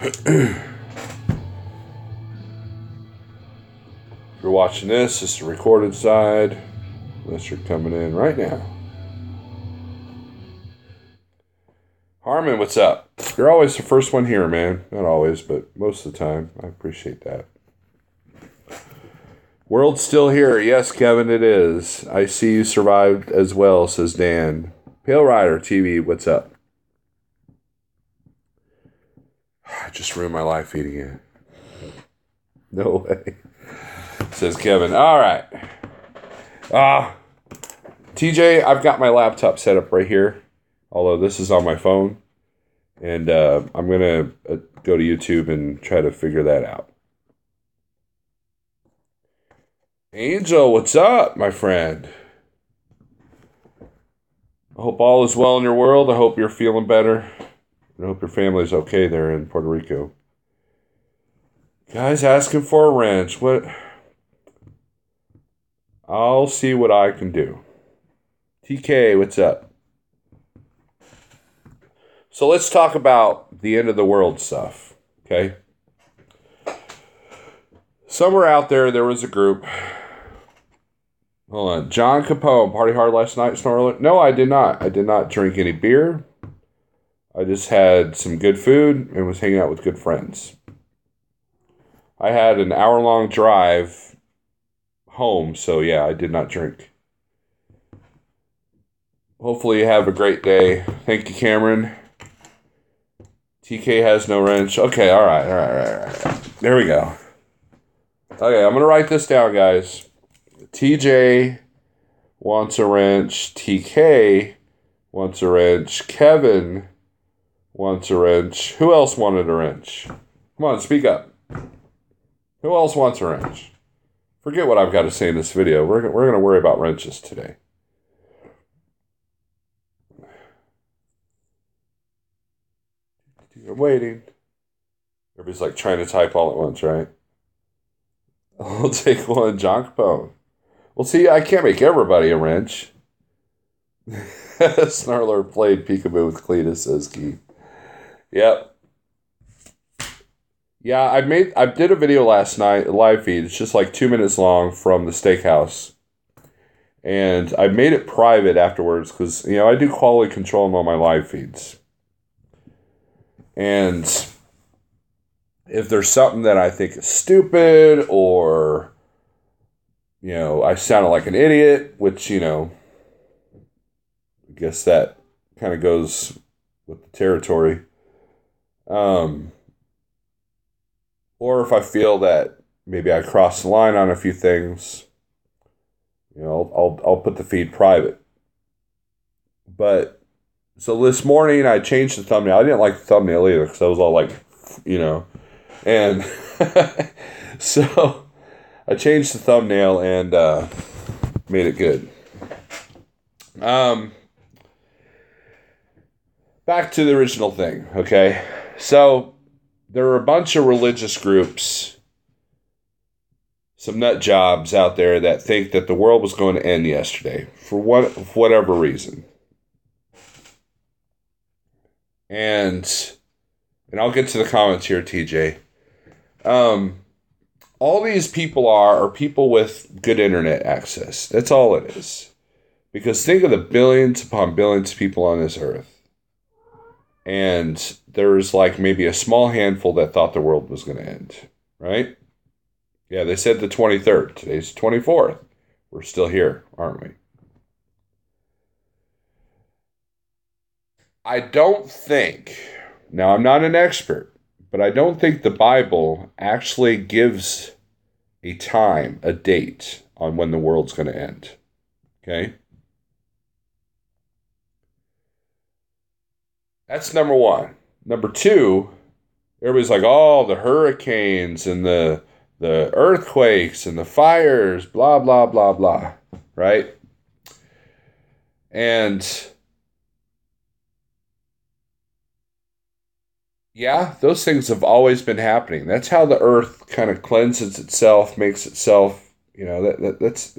If you're watching this, it's the recorded side. Unless you're coming in right now. Harmon, what's up? You're always the first one here, man. Not always, but most of the time. I appreciate that. World's still here. Yes, Kevin, it is. I see you survived as well, says Dan. Pale Rider TV, what's up? I just ruined my live feed again. No way. Says Kevin. All right. TJ, I've got my laptop set up right here. Although this is on my phone. And I'm going to go to YouTube and try to figure that out. Angel, what's up, my friend? I hope all is well in your world. I hope you're feeling better. I hope your family's okay there in Puerto Rico. Guys asking for a wrench. What? I'll see what I can do. TK, what's up? So let's talk about the end of the world stuff, okay? Somewhere out there was a group. Hold on. John Capone, party hard last night, Snorler? No, I did not. I did not drink any beer. I just had some good food and was hanging out with good friends. I had an hour-long drive home, so yeah, I did not drink. Hopefully you have a great day. Thank you, Cameron. TK has no wrench. Okay, all right. There we go. Okay, I'm going to write this down, guys. TJ wants a wrench. TK wants a wrench. Kevin wants a wrench. Who else wanted a wrench? Come on, speak up. Who else wants a wrench? Forget what I've got to say in this video. We're going to worry about wrenches today. I'm waiting. Everybody's like trying to type all at once, right? I'll take one. John Capone. Well, see, I can't make everybody a wrench. Snarler played peekaboo with Cletus, says Keith. Yep. Yeah, I did a video last night, a live feed. It's just like 2 minutes long from the steakhouse. And I made it private afterwards because, I do quality control on all my live feeds. And if there's something that I think is stupid or, I sounded like an idiot, which, I guess that kind of goes with the territory. Or if I feel that maybe I crossed the line on a few things, I'll put the feed private. But so this morning I changed the thumbnail. I didn't like the thumbnail either because I was all like, and so I changed the thumbnail and made it good. Back to the original thing, okay? So there are a bunch of religious groups, some nut jobs out there that think that the world was going to end yesterday for whatever reason. And I'll get to the comments here, TJ. All these people are people with good internet access. That's all it is. Because think of the billions upon billions of people on this earth. And there's like maybe a small handful that thought the world was going to end. Right? Yeah, they said the 23rd. Today's the 24th. We're still here, aren't we? I don't think, now I'm not an expert, but I don't think the Bible actually gives a time, a date on when the world's going to end. Okay? That's number one. Number two, everybody's like, oh, the hurricanes and the earthquakes and the fires, blah, blah, blah, blah. Right? And yeah, those things have always been happening. That's how the earth kind of cleanses itself, makes itself, that's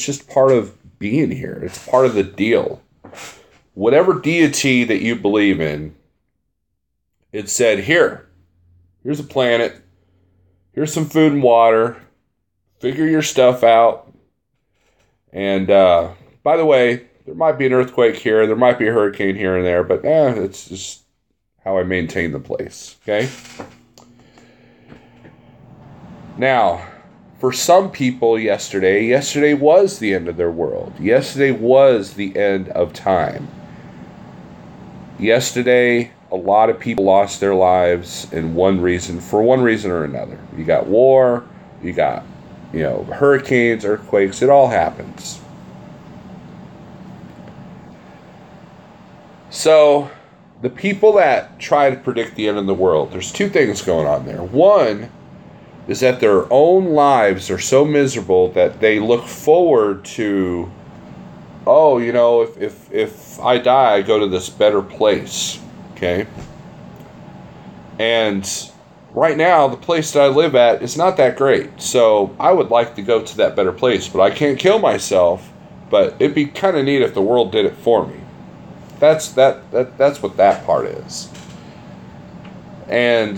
just part of being here. It's part of the deal. Whatever deity that you believe in, it said, here, Here's a planet. Here's some food and water. Figure your stuff out. And by the way, there might be an earthquake here. There might be a hurricane here and there. But it's just how I maintain the place. Okay? Now, for some people yesterday was the end of their world. Yesterday was the end of time. Yesterday, a lot of people lost their lives for one reason or another. You got war, you got, hurricanes, earthquakes, it all happens. So, the people that try to predict the end of the world, there's two things going on there. One is that their own lives are so miserable that they look forward to, if I die, I go to this better place, okay? And right now, the place that I live at is not that great, so I would like to go to that better place, but I can't kill myself, but it'd be kind of neat if the world did it for me. That's what that part is. And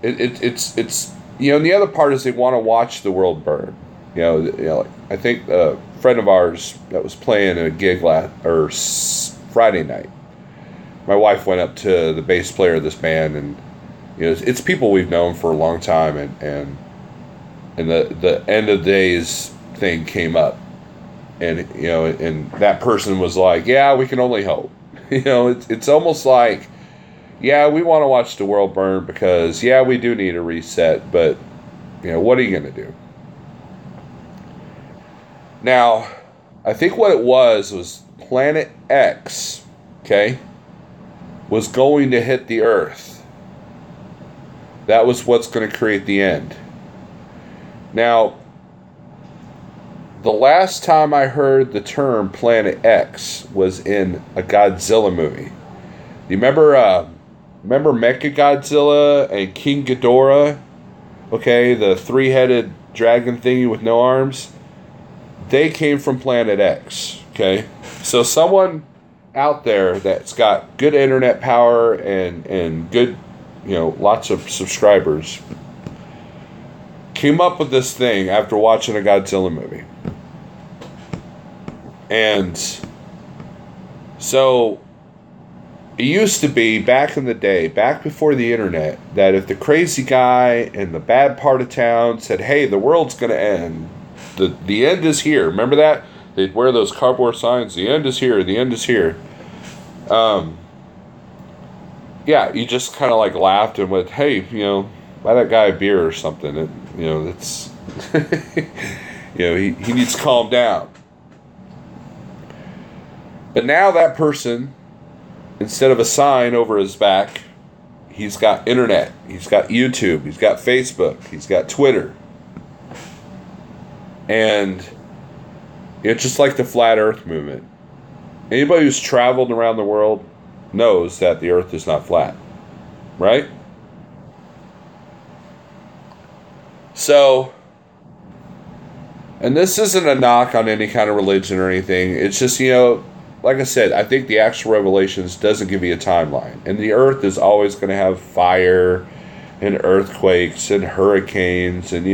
it's and the other part is they want to watch the world burn. I think a friend of ours that was playing a gig Friday night. My wife went up to the bass player of this band, and it's people we've known for a long time, and the end of days thing came up, and and that person was like, "Yeah, we can only hope." It's almost like, yeah, we want to watch the world burn because, yeah, we do need a reset, but, what are you going to do? Now, I think what it was Planet X, okay, was going to hit the Earth. That was what's going to create the end. Now, the last time I heard the term Planet X was in a Godzilla movie. Do you remember Mechagodzilla and King Ghidorah? Okay, the three-headed dragon thingy with no arms. They came from Planet X. Okay, so someone out there that's got good internet power and good, lots of subscribers came up with this thing after watching a Godzilla movie. And so it used to be back in the day, back before the internet, that if the crazy guy in the bad part of town said, "Hey, the world's going to end. The end is here." Remember that? They'd wear those cardboard signs, "The end is here, the end is here." Yeah, you just kind of like laughed and went, "Hey, buy that guy a beer or something." That's he needs to calm down. But now that person, instead of a sign over his back, he's got internet, he's got YouTube, he's got Facebook, he's got Twitter. And it's just like the flat earth movement. Anybody who's traveled around the world knows that the earth is not flat. Right? So, and this isn't a knock on any kind of religion or anything. It's just, like I said, I think the actual Revelations doesn't give you a timeline. And the earth is always going to have fire and earthquakes and hurricanes and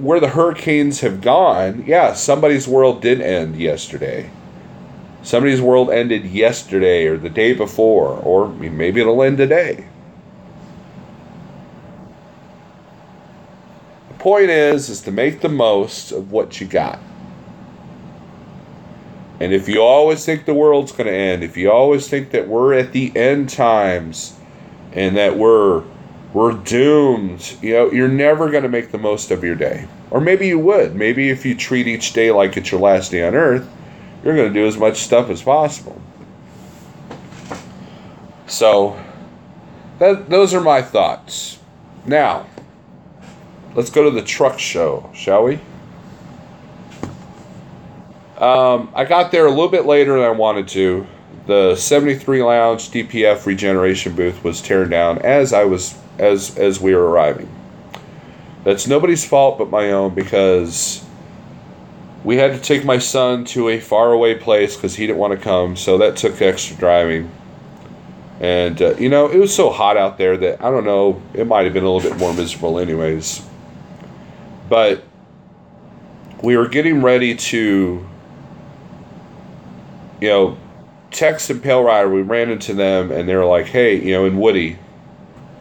where the hurricanes have gone, yeah, somebody's world did end yesterday. Somebody's world ended yesterday or the day before, or maybe it'll end today. The point is to make the most of what you got. And if you always think the world's going to end, if you always think that we're at the end times and that we're doomed, you're never going to make the most of your day. Or maybe you would. Maybe if you treat each day like it's your last day on earth, you're going to do as much stuff as possible. So, those are my thoughts. Now, let's go to the truck show, shall we? I got there a little bit later than I wanted to. The 73 Lounge DPF regeneration booth was teared down as we were arriving. That's nobody's fault but my own, because we had to take my son to a faraway place because he didn't want to come, so that took extra driving. And, it was so hot out there that, I don't know, it might have been a little bit more miserable anyways. But we were getting ready to, Tex and Pale Rider, we ran into them, and they were like, hey, in Woody,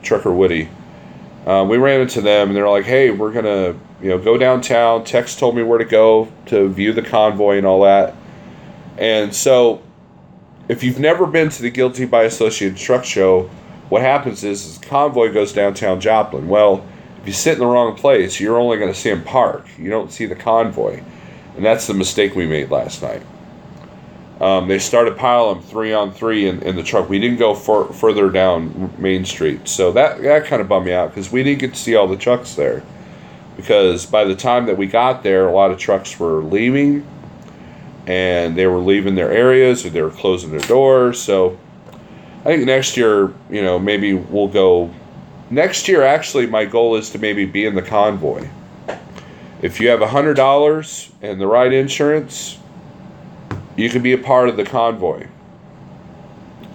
Trucker Woody, we ran into them, and they're like, hey, we're going to, go downtown. Tex told me where to go to view the convoy and all that. And so, if you've never been to the Guilty by Associated Truck Show, what happens is the convoy goes downtown Joplin. Well, if you sit in the wrong place, you're only going to see them park. You don't see the convoy. And that's the mistake we made last night. They started piling them 3-on-3 in the truck. We didn't go further down Main Street. So that kind of bummed me out because we didn't get to see all the trucks there. Because by the time that we got there, a lot of trucks were leaving. And they were leaving their areas or they were closing their doors. So I think next year, maybe we'll go. Next year, actually, my goal is to maybe be in the convoy. If you have $100 and the right insurance, you can be a part of the convoy.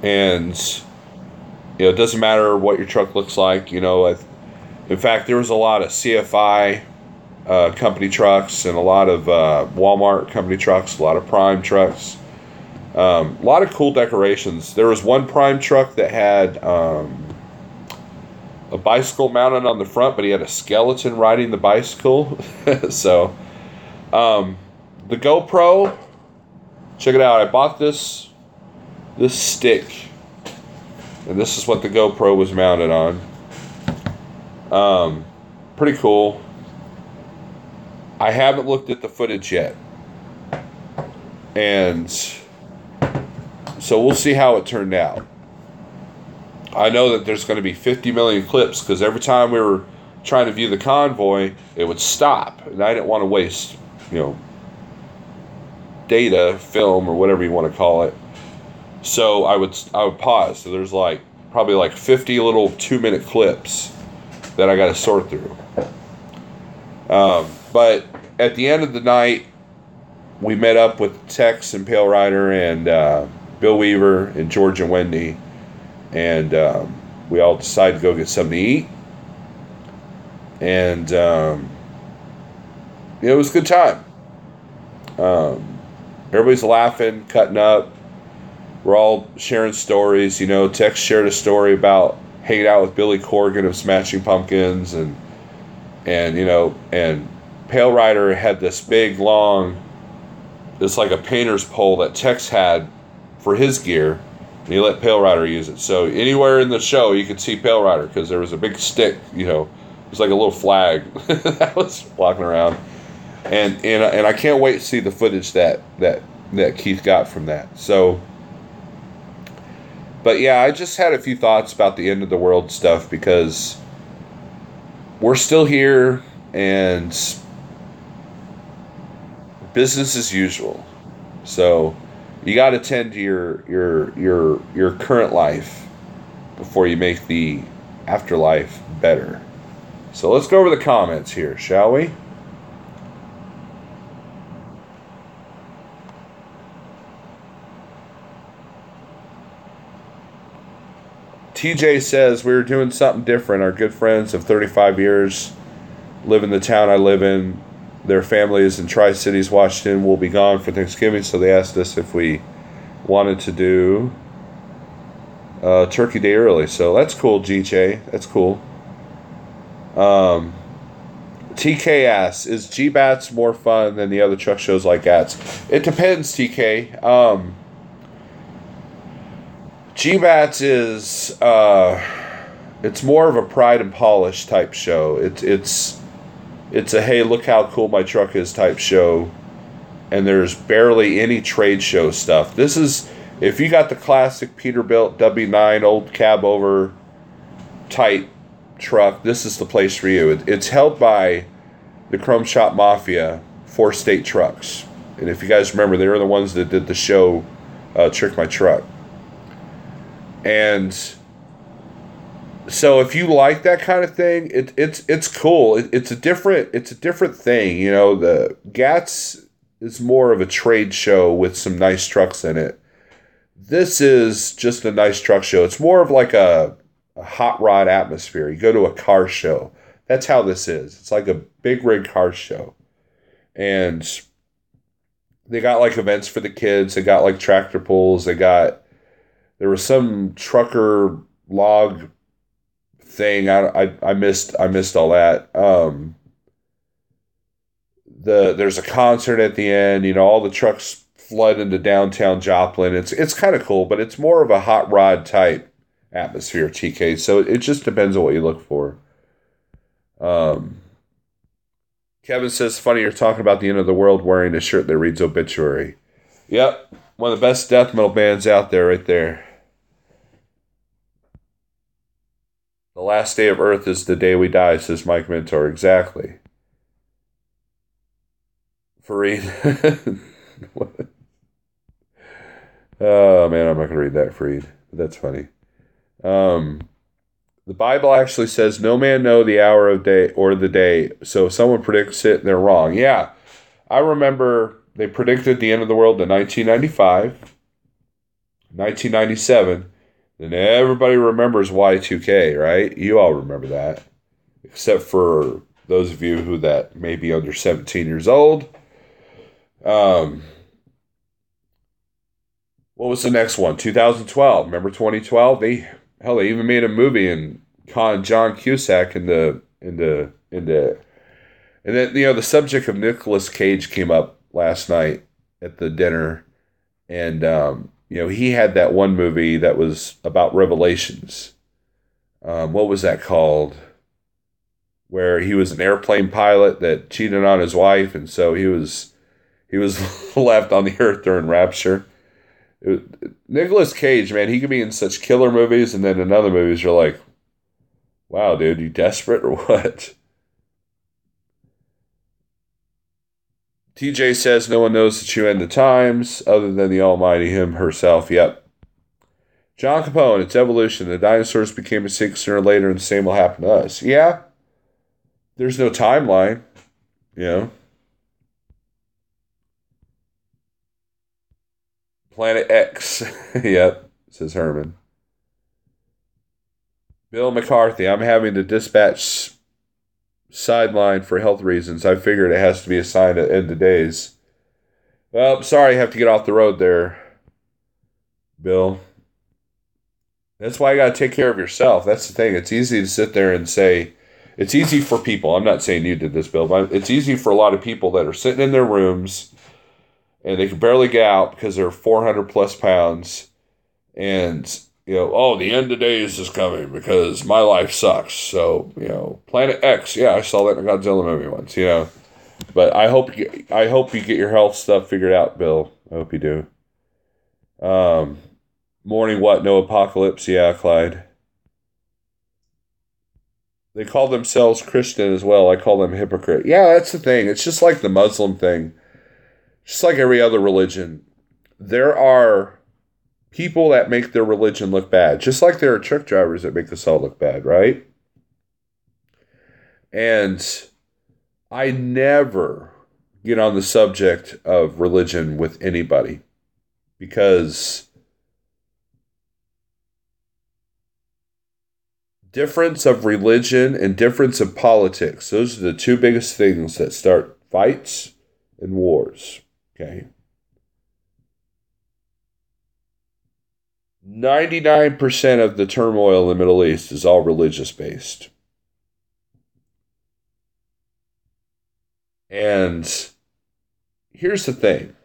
And, it doesn't matter what your truck looks like. In fact, there was a lot of CFI company trucks and a lot of Walmart company trucks, a lot of Prime trucks. A lot of cool decorations. There was one Prime truck that had a bicycle mounted on the front, but he had a skeleton riding the bicycle. So, the GoPro, check it out. I bought this stick, and this is what the GoPro was mounted on. Pretty cool. I haven't looked at the footage yet. And so we'll see how it turned out. I know that there's going to be 50 million clips because every time we were trying to view the convoy, it would stop. And I didn't want to waste, data, film, or whatever you want to call it. So I would pause. So there's probably 50 little 2-minute clips that I got to sort through. But at the end of the night, we met up with Tex and Pale Rider and Bill Weaver and George and Wendy. And we all decided to go get something to eat. And it was a good time. Everybody's laughing, cutting up. We're all sharing stories. Tex shared a story about hanging out with Billy Corgan of Smashing Pumpkins. And Pale Rider had this big, long, it's like a painter's pole that Tex had for his gear, and he let Pale Rider use it. So anywhere in the show, you could see Pale Rider because there was a big stick, it was like a little flag that was walking around. And I can't wait to see the footage that Keith got from that. So, but yeah, I just had a few thoughts about the end of the world stuff because we're still here and business as usual. So you got to tend to your current life before you make the afterlife better. So let's go over the comments here, shall we? TJ says, we were doing something different. Our good friends of 35 years live in the town I live in. Their family is in Tri-Cities, Washington. We'll be gone for Thanksgiving, so they asked us if we wanted to do Turkey Day early. So that's cool, GJ. That's cool. TK asks, is G-Bats more fun than the other truck shows like GATS? It depends, TK. G-Bats is it's more of a pride and polish type show. It's a hey, look how cool my truck is type show, and there's barely any trade show stuff. This is, if you got the classic Peterbilt W9 old cab over type truck, this is the place for you. It's held by the Chrome Shop Mafia, 4 State Trucks, and if you guys remember, they were the ones that did the show Trick My Truck. And so if you like that kind of thing, it's cool. It's a different thing. The GATS is more of a trade show with some nice trucks in it. This is just a nice truck show. It's more of like a hot rod atmosphere. You go to a car show. That's how this is. It's like a big rig car show. And they got like events for the kids. They got like tractor pulls. There was some trucker log thing. I missed all that. There's a concert at the end. All the trucks flood into downtown Joplin. It's kind of cool, but it's more of a hot rod type atmosphere, TK. So it just depends on what you look for. Kevin says, funny you're talking about the end of the world wearing a shirt that reads obituary. Yep, one of the best death metal bands out there right there. The last day of Earth is the day we die, says Mike Mentor. Exactly. Fareed. Oh, man, I'm not going to read that, Fareed. That's funny. The Bible actually says, no man know the hour of day or the day. So if someone predicts it, they're wrong. Yeah, I remember they predicted the end of the world in 1995, 1997. Then everybody remembers Y2K, right? You all remember that. Except for those of you who that may be under 17 years old. What was the next one? 2012. Remember 2012? They even made a movie and John Cusack and then the subject of Nicolas Cage came up last night at the dinner, and he had that one movie that was about Revelations. What was that called? Where he was an airplane pilot that cheated on his wife, and so he was left on the earth during rapture. Nicolas Cage, man, he could be in such killer movies, and then in other movies you're like, wow, dude, you desperate or what? TJ says no one knows the true end of times other than the almighty him herself. Yep. John Capone, it's evolution. The dinosaurs became extinct sooner or later, and the same will happen to us. Yeah. There's no timeline, Planet X. Yep, says Herman. Bill McCarthy, I'm having to dispatch sideline for health reasons. I figured it has to be assigned at end of days. Well, sorry, I have to get off the road there, Bill. That's why you got to take care of yourself. That's the thing. It's easy to sit there and say, it's easy for people. I'm not saying you did this, Bill, but it's easy for a lot of people that are sitting in their rooms and they can barely get out because they're 400 plus pounds. And, the end of days is coming because my life sucks. So, Planet X, yeah, I saw that in a Godzilla movie once, But I hope you get your health stuff figured out, Bill. I hope you do. Morning what? No apocalypse? Yeah, Clyde. They call themselves Christian as well. I call them hypocrite. Yeah, that's the thing. It's just like the Muslim thing. Just like every other religion, there are people that make their religion look bad. Just like there are truck drivers that make us all look bad, right? And I never get on the subject of religion with anybody because difference of religion and difference of politics, those are the two biggest things that start fights and wars. Okay. 99% of the turmoil in the Middle East is all religious based. And here's the thing.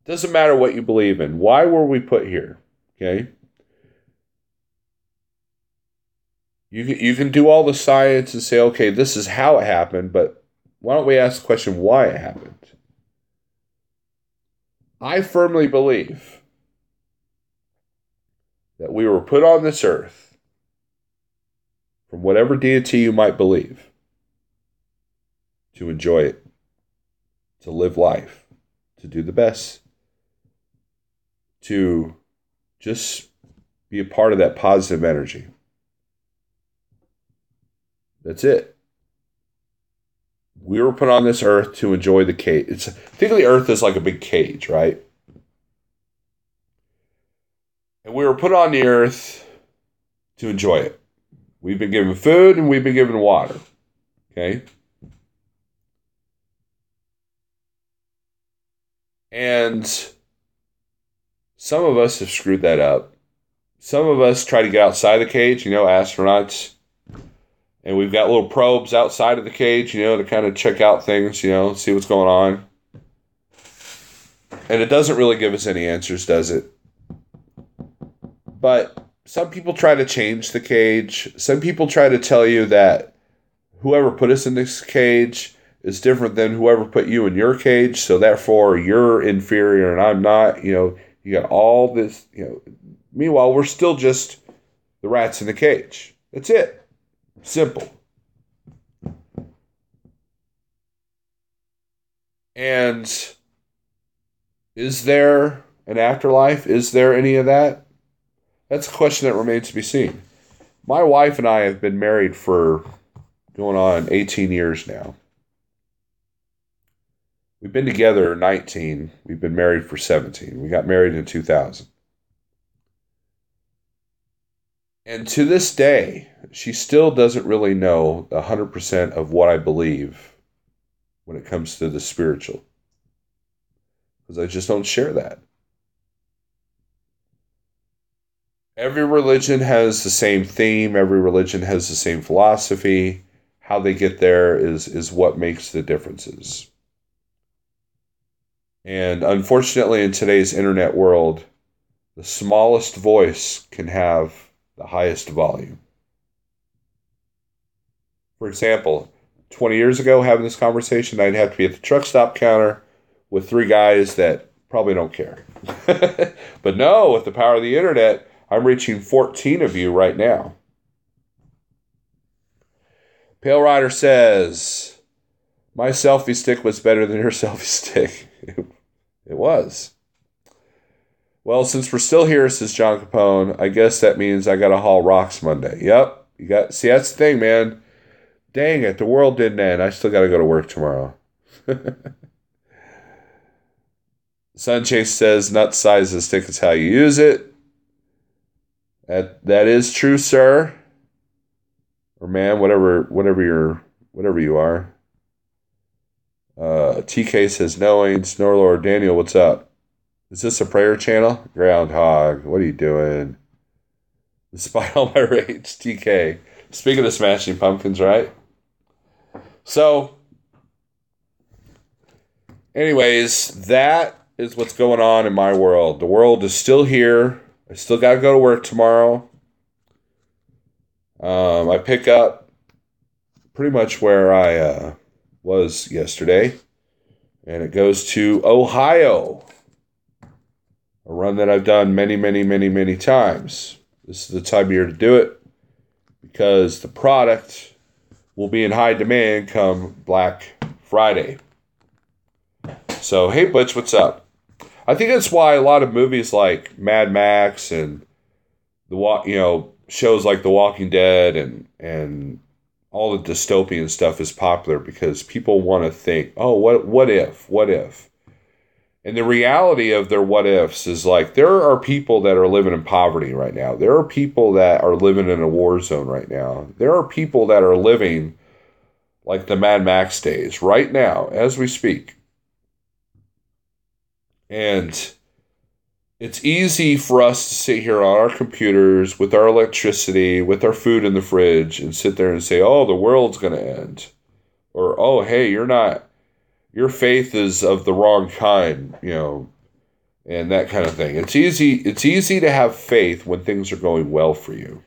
It doesn't matter what you believe in. Why were we put here? Okay. You can do all the science and say, okay, this is how it happened, but why don't we ask the question why it happened? I firmly believe that we were put on this earth, from whatever deity you might believe, to enjoy it, to live life, to do the best, to just be a part of that positive energy. That's it. we were put on this earth to enjoy the cage. Think of the earth as like a big cage, right? And we were put on the earth to enjoy it. We've been given food and we've been given water. Okay? And some of us have screwed that up. Some of us try to get outside the cage, astronauts. And we've got little probes outside of the cage, to kind of check out things, see what's going on. And it doesn't really give us any answers, does it? But some people try to change the cage. Some people try to tell you that whoever put us in this cage is different than whoever put you in your cage. So therefore, you're inferior and I'm not. You got all this, Meanwhile, we're still just the rats in the cage. That's it. Simple. And is there an afterlife? Is there any of that? That's a question that remains to be seen. My wife and I have been married for going on 18 years now. We've been together 19. We've been married for 17. We got married in 2000. And to this day, she still doesn't really know 100% of what I believe when it comes to the spiritual. Because I just don't share that. Every religion has the same theme. Every religion has the same philosophy. How they get there is what makes the differences. And unfortunately, in today's internet world, the smallest voice can have the highest volume. For example, 20 years ago, having this conversation, I'd have to be at the truck stop counter with 3 guys that probably don't care. But no, with the power of the internet, I'm reaching 14 of you right now. Pale Rider says, my selfie stick was better than your selfie stick. It was. Well, since we're still here, says John Capone, I guess that means I got to haul rocks Monday. Yep. See, that's the thing, man. Dang it, the world didn't end. I still got to go to work tomorrow. Sunchase says, nut size of the stick is how you use it. That is true, sir. Or man, whatever you are. TK says, knowing, Snorlord, Daniel, what's up? Is this a prayer channel? Groundhog, what are you doing? Despite all my rage, TK. Speaking of Smashing Pumpkins, right? So, anyways, that is what's going on in my world. The world is still here. I still got to go to work tomorrow. I pick up pretty much where I was yesterday. And it goes to Ohio. A run that I've done many, many, many, many times. This is the time of year to do it because the product will be in high demand come Black Friday. So, hey, Butch, what's up? I think that's why a lot of movies like Mad Max and shows like The Walking Dead and all the dystopian stuff is popular because people want to think, oh, what if? And the reality of their what ifs is like there are people that are living in poverty right now. There are people that are living in a war zone right now. There are people that are living like the Mad Max days right now as we speak. And it's easy for us to sit here on our computers with our electricity, with our food in the fridge and sit there and say, oh, the world's going to end. Or, oh, hey, your faith is of the wrong kind, and that kind of thing. It's easy to have faith when things are going well for you.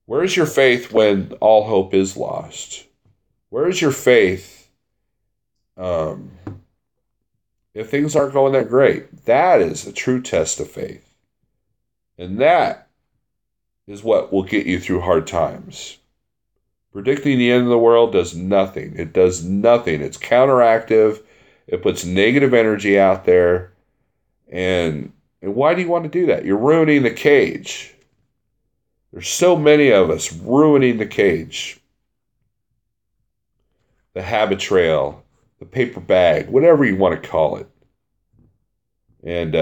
Where is your faith when all hope is lost? Where is your faith if things aren't going that great? That is a true test of faith. And that is what will get you through hard times. Predicting the end of the world does nothing. It does nothing. It's counteractive. It puts negative energy out there. And why do you want to do that? You're ruining the cage. There's so many of us ruining the cage. the habit trail, the paper bag, whatever you want to call it. And,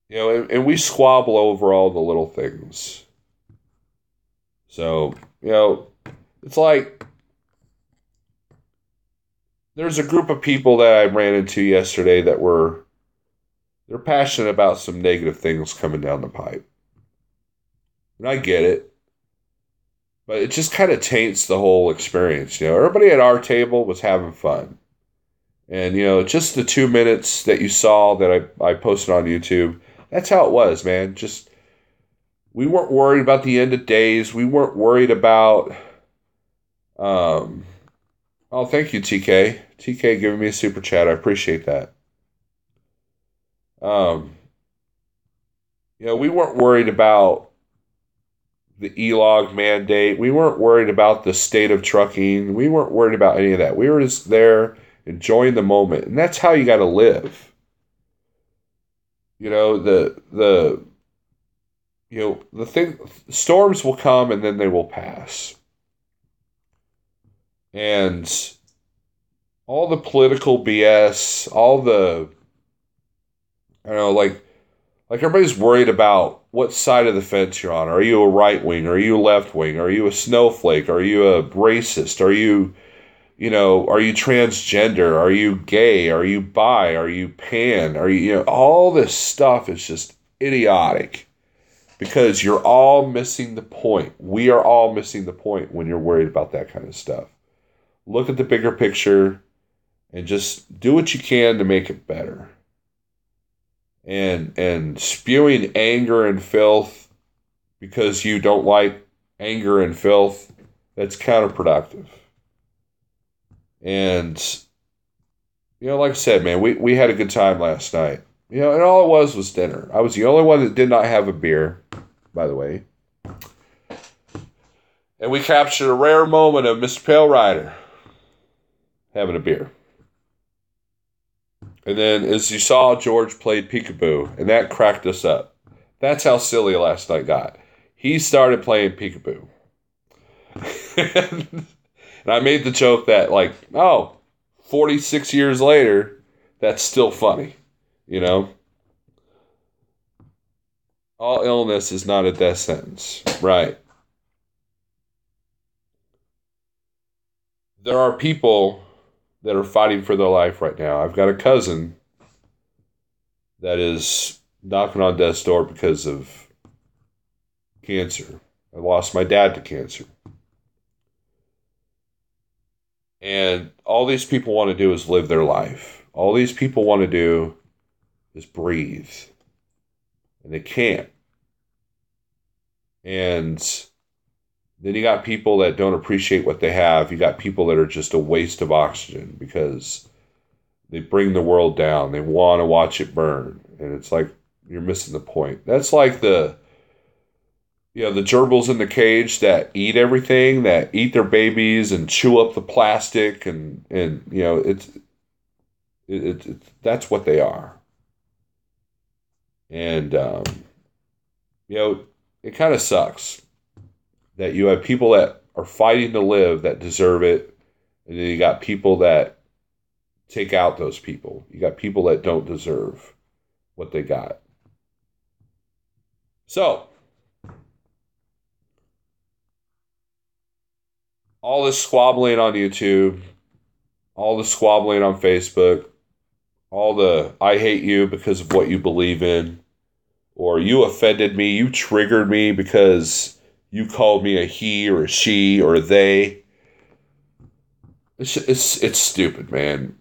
and we squabble over all the little things. So, it's like there's a group of people that I ran into yesterday they're passionate about some negative things coming down the pipe. And I get it. But it just kind of taints the whole experience. Everybody at our table was having fun. And, just the 2 minutes that you saw that I posted on YouTube, that's how it was, man. Just, we weren't worried about the end of days. We weren't worried about, oh, thank you, TK. TK giving me a super chat. I appreciate that. We weren't worried about the E-log mandate. We weren't worried about the state of trucking. We weren't worried about any of that. We were just there enjoying the moment. And that's how you got to live. The thing, storms will come and then they will pass. And all the political BS, all the, like everybody's worried about what side of the fence you're on. Are you a right wing? Are you a left wing? Are you a snowflake? Are you a racist? Are you transgender? Are you gay? Are you bi? Are you pan? Are you, all this stuff is just idiotic because you're all missing the point. We are all missing the point when you're worried about that kind of stuff. Look at the bigger picture and just do what you can to make it better. And spewing anger and filth because you don't like anger and filth, that's counterproductive. And, like I said, man, we had a good time last night. And all it was dinner. I was the only one that did not have a beer, by the way. And we captured a rare moment of Mr. Pale Rider having a beer. And then, as you saw, George played peekaboo, and that cracked us up. That's how silly last night got. He started playing peekaboo. And I made the joke that, 46 years later, that's still funny, All illness is not a death sentence. Right. There are people that are fighting for their life right now. I've got a cousin that is knocking on death's door because of cancer. I lost my dad to cancer. And all these people want to do is live their life. All these people want to do is breathe. And they can't. And then you got people that don't appreciate what they have. You got people that are just a waste of oxygen because they bring the world down. They want to watch it burn. And it's like, you're missing the point. That's like the gerbils in the cage that eat everything, that eat their babies and chew up the plastic. And it's that's what they are. And, it kind of sucks that you have people that are fighting to live that deserve it, and then you got people that take out those people. You got people that don't deserve what they got. So, all this squabbling on YouTube, all the squabbling on Facebook, all the I hate you because of what you believe in, or you offended me, you triggered me because you called me a he or a she or a they. It's stupid, man.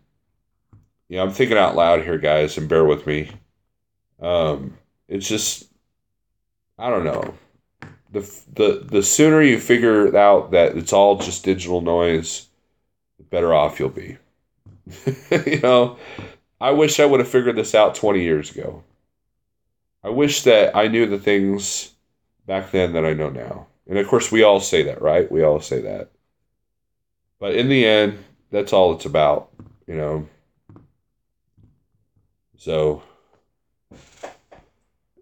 I'm thinking out loud here, guys, and bear with me. It's just, I don't know. The sooner you figure out that it's all just digital noise, the better off you'll be. I wish I would have figured this out 20 years ago. I wish that I knew the things back then that I know now. And of course, we all say that, right? We all say that. But in the end, that's all it's about, So,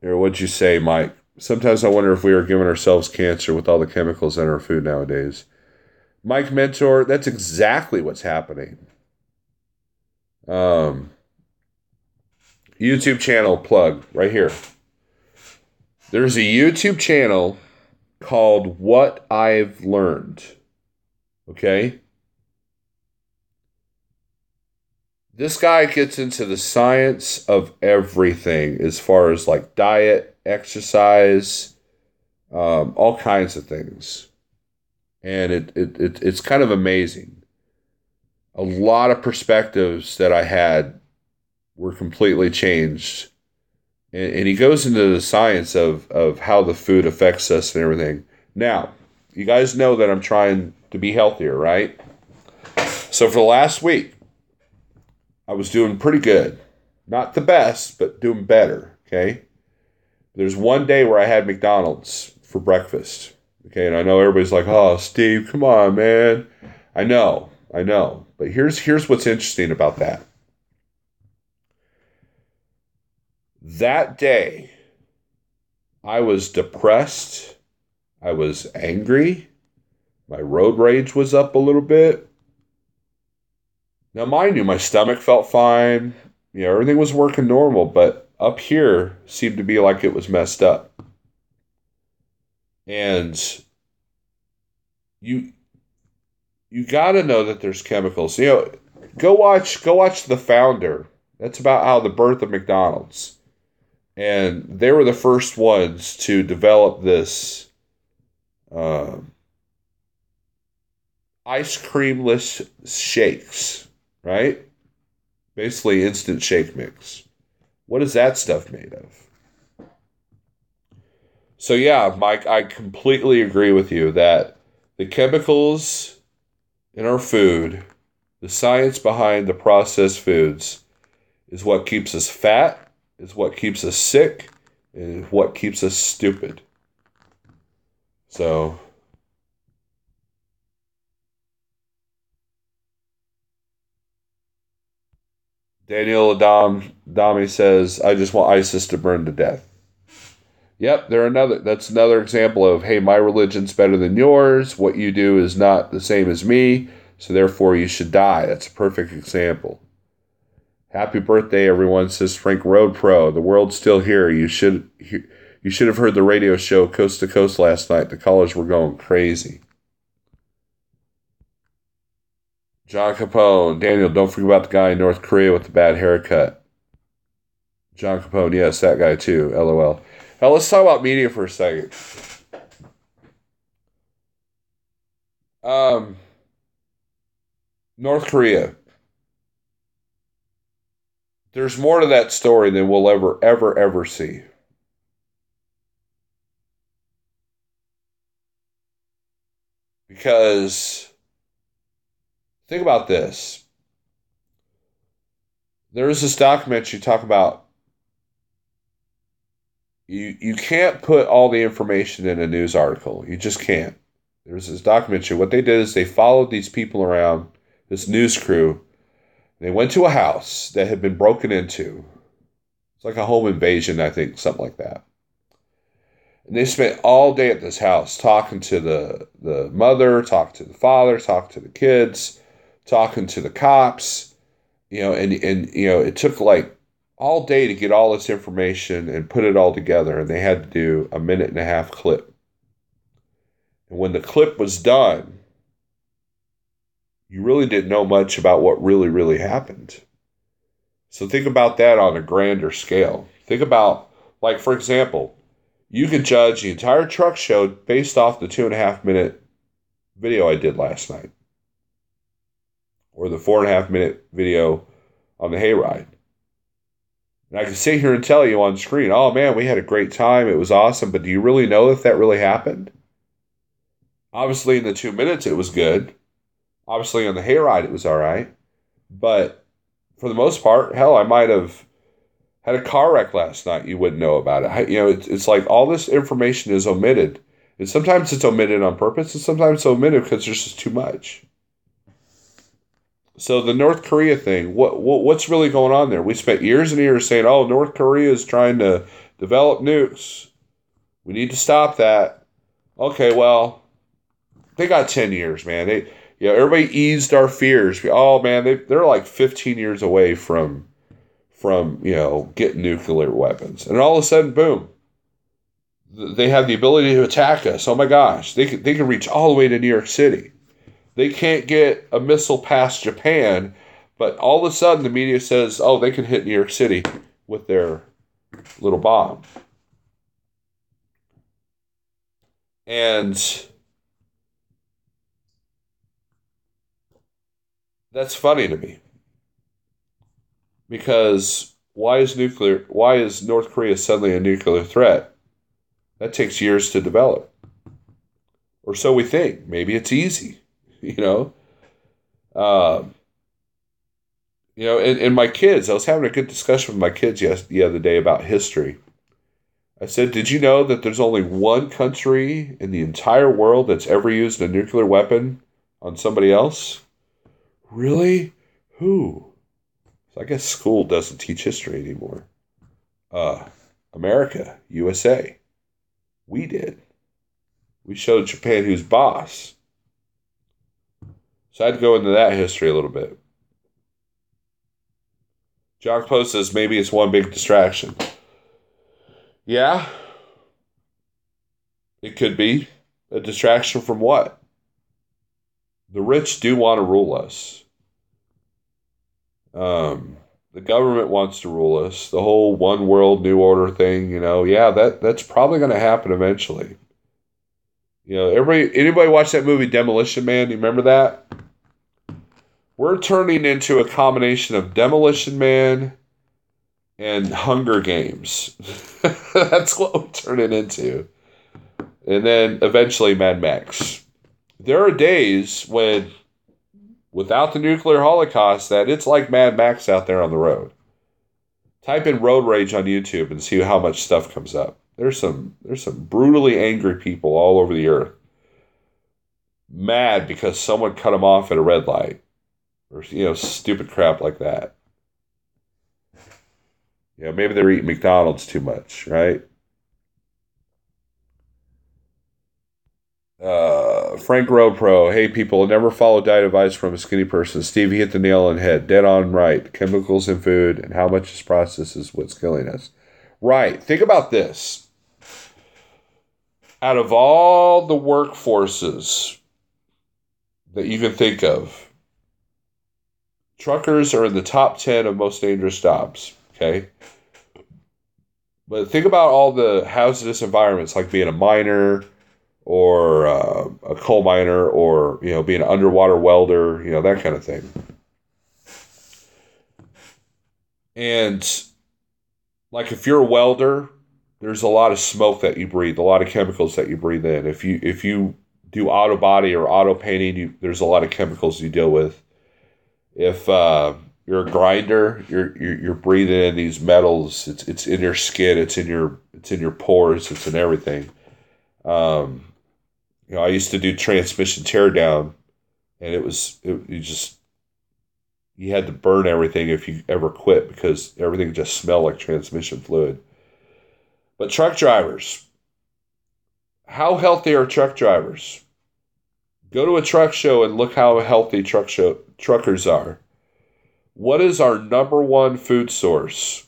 what'd you say, Mike? Sometimes I wonder if we are giving ourselves cancer with all the chemicals in our food nowadays. Mike Mentor, that's exactly what's happening. YouTube channel plug right here. There's a YouTube channel called What I've Learned. Okay? This guy gets into the science of everything as far as like diet, exercise, all kinds of things. And it's kind of amazing. A lot of perspectives that I had were completely changed. And he goes into the science of how the food affects us and everything. Now, you guys know that I'm trying to be healthier, right? So for the last week, I was doing pretty good. Not the best, but doing better, okay? There's one day where I had McDonald's for breakfast, okay? And I know everybody's like, oh, Steve, come on, man. I know. But here's what's interesting about that. That day, I was depressed. I was angry. My road rage was up a little bit. Now, mind you, my stomach felt fine. You know, everything was working normal, but up here seemed to be like it was messed up. And you got to know that there's chemicals. You know, go watch The Founder. That's about how the birth of McDonald's. And they were the first ones to develop this ice creamless shakes, right? Basically instant shake mix. What is that stuff made of? So yeah, Mike, I completely agree with you that the chemicals in our food, the science behind the processed foods, is what keeps us fat, is what keeps us sick, and what keeps us stupid. So Daniel Adami says, I just want ISIS to burn to death. Yep, that's another example of, hey, my religion's better than yours. What you do is not the same as me, so therefore you should die. That's a perfect example. Happy birthday, everyone, says Frank Road Pro. The world's still here. You should have heard the radio show Coast to Coast last night. The callers were going crazy. John Capone. Daniel, don't forget about the guy in North Korea with the bad haircut. John Capone, yes, that guy too. LOL. Now let's talk about media for a second. North Korea. There's more to that story than we'll ever see. Because think about this. There's this documentary talk about you can't put all the information in a news article. You just can't. There's this documentary. What they did is they followed these people around, this news crew. They went to a house that had been broken into. It's like a home invasion, I think, something like that. And they spent all day at this house talking to the mother, talking to the father, talking to the kids, talking to the cops. You know, and you know, it took like all day to get all this information and put it all together. And they had to do a 1.5-minute clip. And when the clip was done, you really didn't know much about what really happened. So think about that on a grander scale. Think about, like, for example, you could judge the entire truck show based off the 2.5-minute video I did last night. Or the 4.5-minute video on the hayride. And I can sit here and tell you on screen, oh man, we had a great time, it was awesome, but do you really know if that really happened? Obviously in the 2 minutes it was good. Obviously on the hayride it was alright. But for the most part, hell, I might have had a car wreck last night, you wouldn't know about it. You know, it's like all this information is omitted. And sometimes it's omitted on purpose, and sometimes it's omitted because there's just too much. So the North Korea thing, what's really going on there? We spent years and years saying, oh, North Korea is trying to develop nukes. We need to stop that. Okay, well, They got 10 years, man. Everybody eased our fears. Oh man, they're like 15 years away from getting nuclear weapons, and all of a sudden, boom, they have the ability to attack us. Oh my gosh, they can reach all the way to New York City. They can't get a missile past Japan, but all of a sudden the media says, oh, they can hit New York City with their little bomb. And that's funny to me. Because why is North Korea suddenly a nuclear threat? That takes years to develop. Or so we think. Maybe it's easy, and my kids, I was having a good discussion with my kids the other day about history. I said, did you know that there's only one country in the entire world that's ever used a nuclear weapon on somebody else? Really? Who? So I guess school doesn't teach history anymore. America, USA. We did. We showed Japan who's boss. So I'd go into that history a little bit. Jock Post says maybe it's one big distraction. Yeah. It could be. A distraction from what? The rich do want to rule us. The government wants to rule us. The whole one world, new order thing, that's probably going to happen eventually. Anybody watch that movie Demolition Man? You remember that? We're turning into a combination of Demolition Man and Hunger Games. That's what we're turning into. And then eventually Mad Max. There are days when, without the nuclear holocaust, that it's like Mad Max out there on the road. Type in road rage on YouTube and see how much stuff comes up. There's some brutally angry people all over the earth, mad because someone cut them off at a red light, or stupid crap like that. Maybe they're eating McDonald's too much, right? Frank Road Pro, hey people, never follow diet advice from a skinny person. Steve, hit the nail on the head. Dead on right. Chemicals in food and how much is processed is what's killing us. Right. Think about this. Out of all the workforces that you can think of, truckers are in the top 10 of most dangerous jobs, okay? But think about all the hazardous environments, like being a miner, or a coal miner, or being an underwater welder, that kind of thing. And like if you're a welder, there's a lot of smoke that you breathe, a lot of chemicals that you breathe in. If you do auto body or auto painting, there's a lot of chemicals you deal with. If you're a grinder, you're breathing in these metals. It's in your skin, it's in your pores, it's in everything. I used to do transmission teardown, and you had to burn everything if you ever quit, because everything just smelled like transmission fluid. But truck drivers, how healthy are truck drivers? Go to a truck show and look how healthy truckers are. What is our number one food source?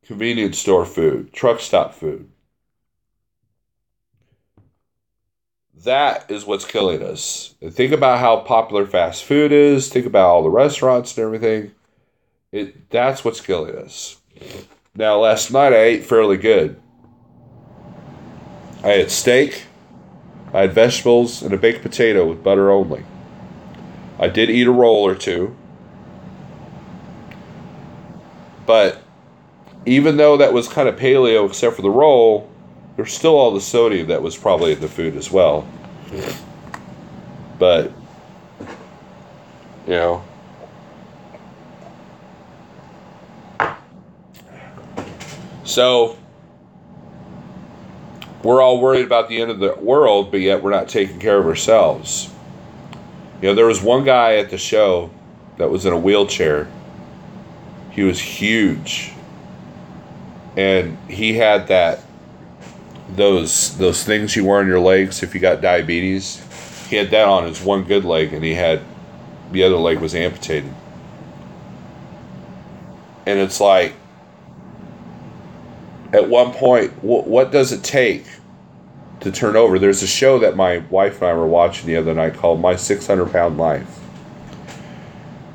Convenience store food, truck stop food. That is what's killing us. And think about how popular fast food is. Think about all the restaurants and everything. That's what's killing us. Now, last night I ate fairly good. I had steak, I had vegetables, and a baked potato with butter only. I did eat a roll or two. But even though that was kind of paleo except for the roll, there's still all the sodium that was probably in the food as well. But, so we're all worried about the end of the world, but yet we're not taking care of ourselves. There was one guy at the show that was in a wheelchair. He was huge. And he had that those things you wear on your legs if you got diabetes. He had that on his one good leg, and he had the other leg was amputated. And it's like, at one point, what does it take to turn over? There's a show that my wife and I were watching the other night called My 600-Pound Life.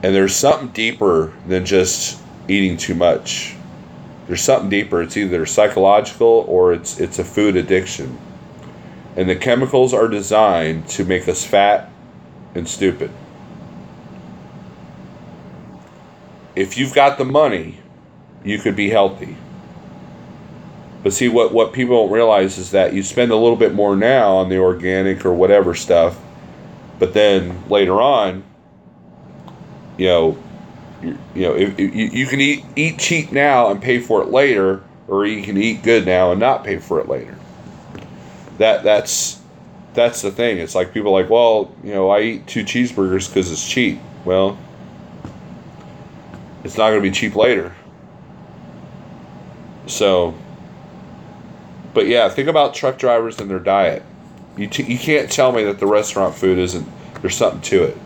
And there's something deeper than just eating too much. There's something deeper. It's either psychological or it's a food addiction. And the chemicals are designed to make us fat and stupid. If you've got the money, you could be healthy. But see, what people don't realize is that you spend a little bit more now on the organic or whatever stuff, but then later on, if you can eat cheap now and pay for it later, or you can eat good now and not pay for it later. That's the thing. It's like people are like, well, I eat 2 cheeseburgers because it's cheap. Well, it's not going to be cheap later. So, but yeah, think about truck drivers and their diet. You can't tell me that the restaurant food there's something to it.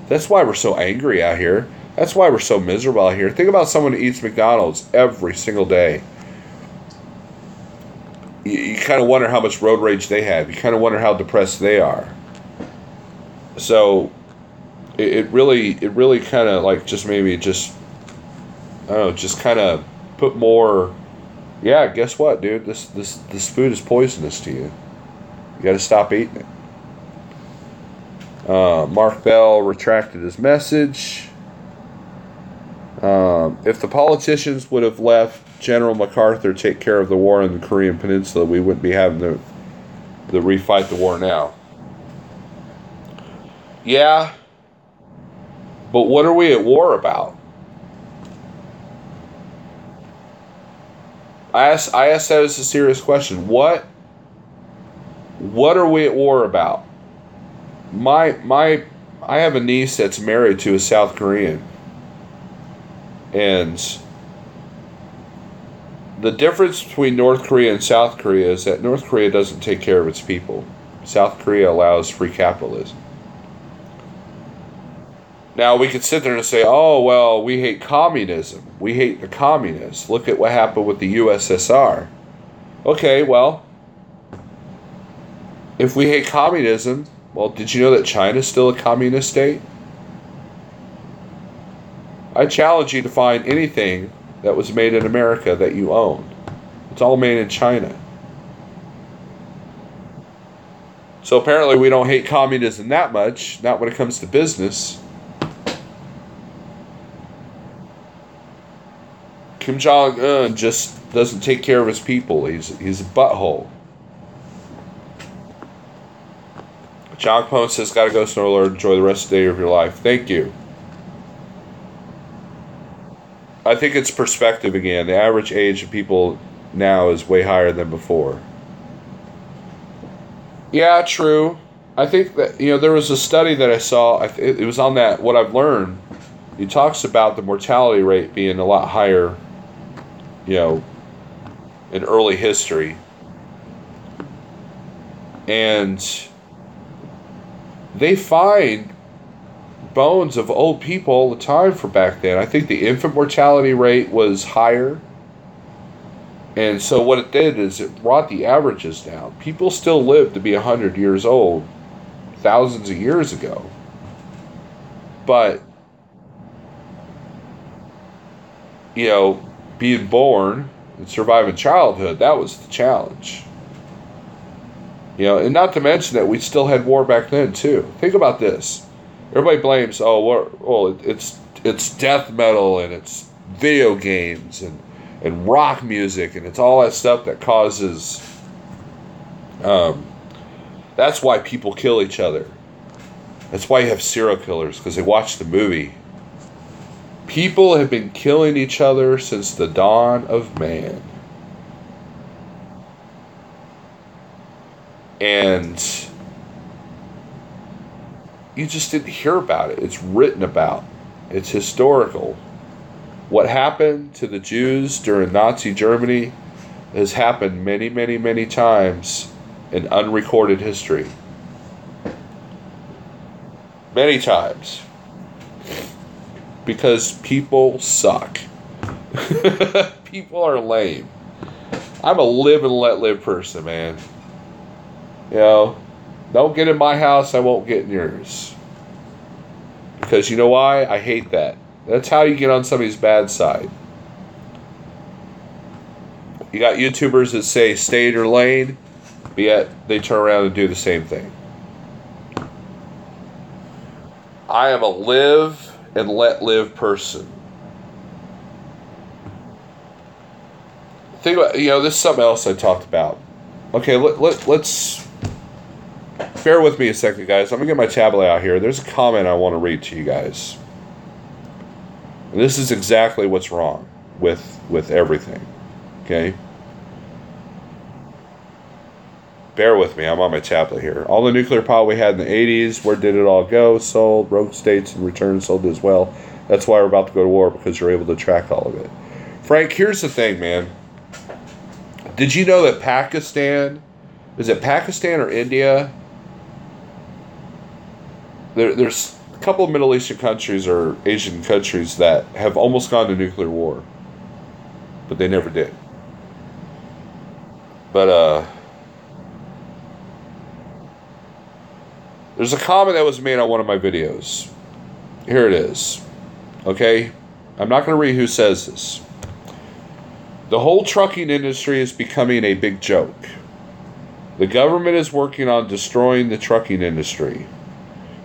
That's why we're so angry out here. That's why we're so miserable out here. Think about someone who eats McDonald's every single day. You kind of wonder how much road rage they have. You kind of wonder how depressed they are. So, it really kind of like just maybe just, I don't know, just kind of put more. Yeah, guess what, dude? This food is poisonous to you. You got to stop eating it. Mark Bell retracted his message. If the politicians would have left General MacArthur take care of the war in the Korean Peninsula, we wouldn't be having to refight the war now. Yeah, but what are we at war about? I ask that as a serious question. What are we at war about? I have a niece that's married to a South Korean. And the difference between North Korea and South Korea is that North Korea doesn't take care of its people. South Korea allows free capitalism. Now, we could sit there and say, oh, well, we hate communism. We hate the communists. Look at what happened with the USSR. Okay, well, if we hate communism, well, did you know that China's still a communist state? I challenge you to find anything that was made in America that you own. It's all made in China. So apparently we don't hate communism that much, not when it comes to business. Kim Jong-un just doesn't take care of his people. He's a butthole. John Capone says, gotta go, Snowlord. Enjoy the rest of the day of your life. Thank you. I think it's perspective again. The average age of people now is way higher than before. Yeah, true. I think that, there was a study that I saw. It was on that, What I've Learned. He talks about the mortality rate being a lot higher, in early history. And they find bones of old people all the time for back then. I think the infant mortality rate was higher. And so what it did is it brought the averages down. People still lived to be 100 years old thousands of years ago. But, being born and surviving childhood, that was the challenge. And not to mention that we still had war back then, too. Think about this. Everybody blames, it's death metal and it's video games and rock music and it's all that stuff that causes, that's why people kill each other. That's why you have serial killers, because they watch the movie. People have been killing each other since the dawn of man. And you just didn't hear about it. It's written about. It's historical. What happened to the Jews during Nazi Germany has happened many, many, many times in unrecorded history. Many times. Because people suck. People are lame. I'm a live and let live person, man. You know, don't get in my house, I won't get in yours. Because you know why? I hate that. That's how you get on somebody's bad side. You got YouTubers that say stay in your lane, but yet they turn around and do the same thing. I am a live and let live person. Think about, this is something else I talked about. Okay, let's bear with me a second, guys. I'm going to get my tablet out here. There's a comment I want to read to you guys. And this is exactly what's wrong with everything. Okay? Bear with me. I'm on my tablet here. All the nuclear power we had in the 80s, where did it all go? Sold. Rogue states in return sold as well. That's why we're about to go to war, because you're able to track all of it. Frank, here's the thing, man. Did you know that Pakistan, is it Pakistan or India? There's a couple of Middle Eastern countries or Asian countries that have almost gone to nuclear war. But they never did. But, there's a comment that was made on one of my videos. Here it is. Okay? I'm not going to read who says this. The whole trucking industry is becoming a big joke. The government is working on destroying the trucking industry.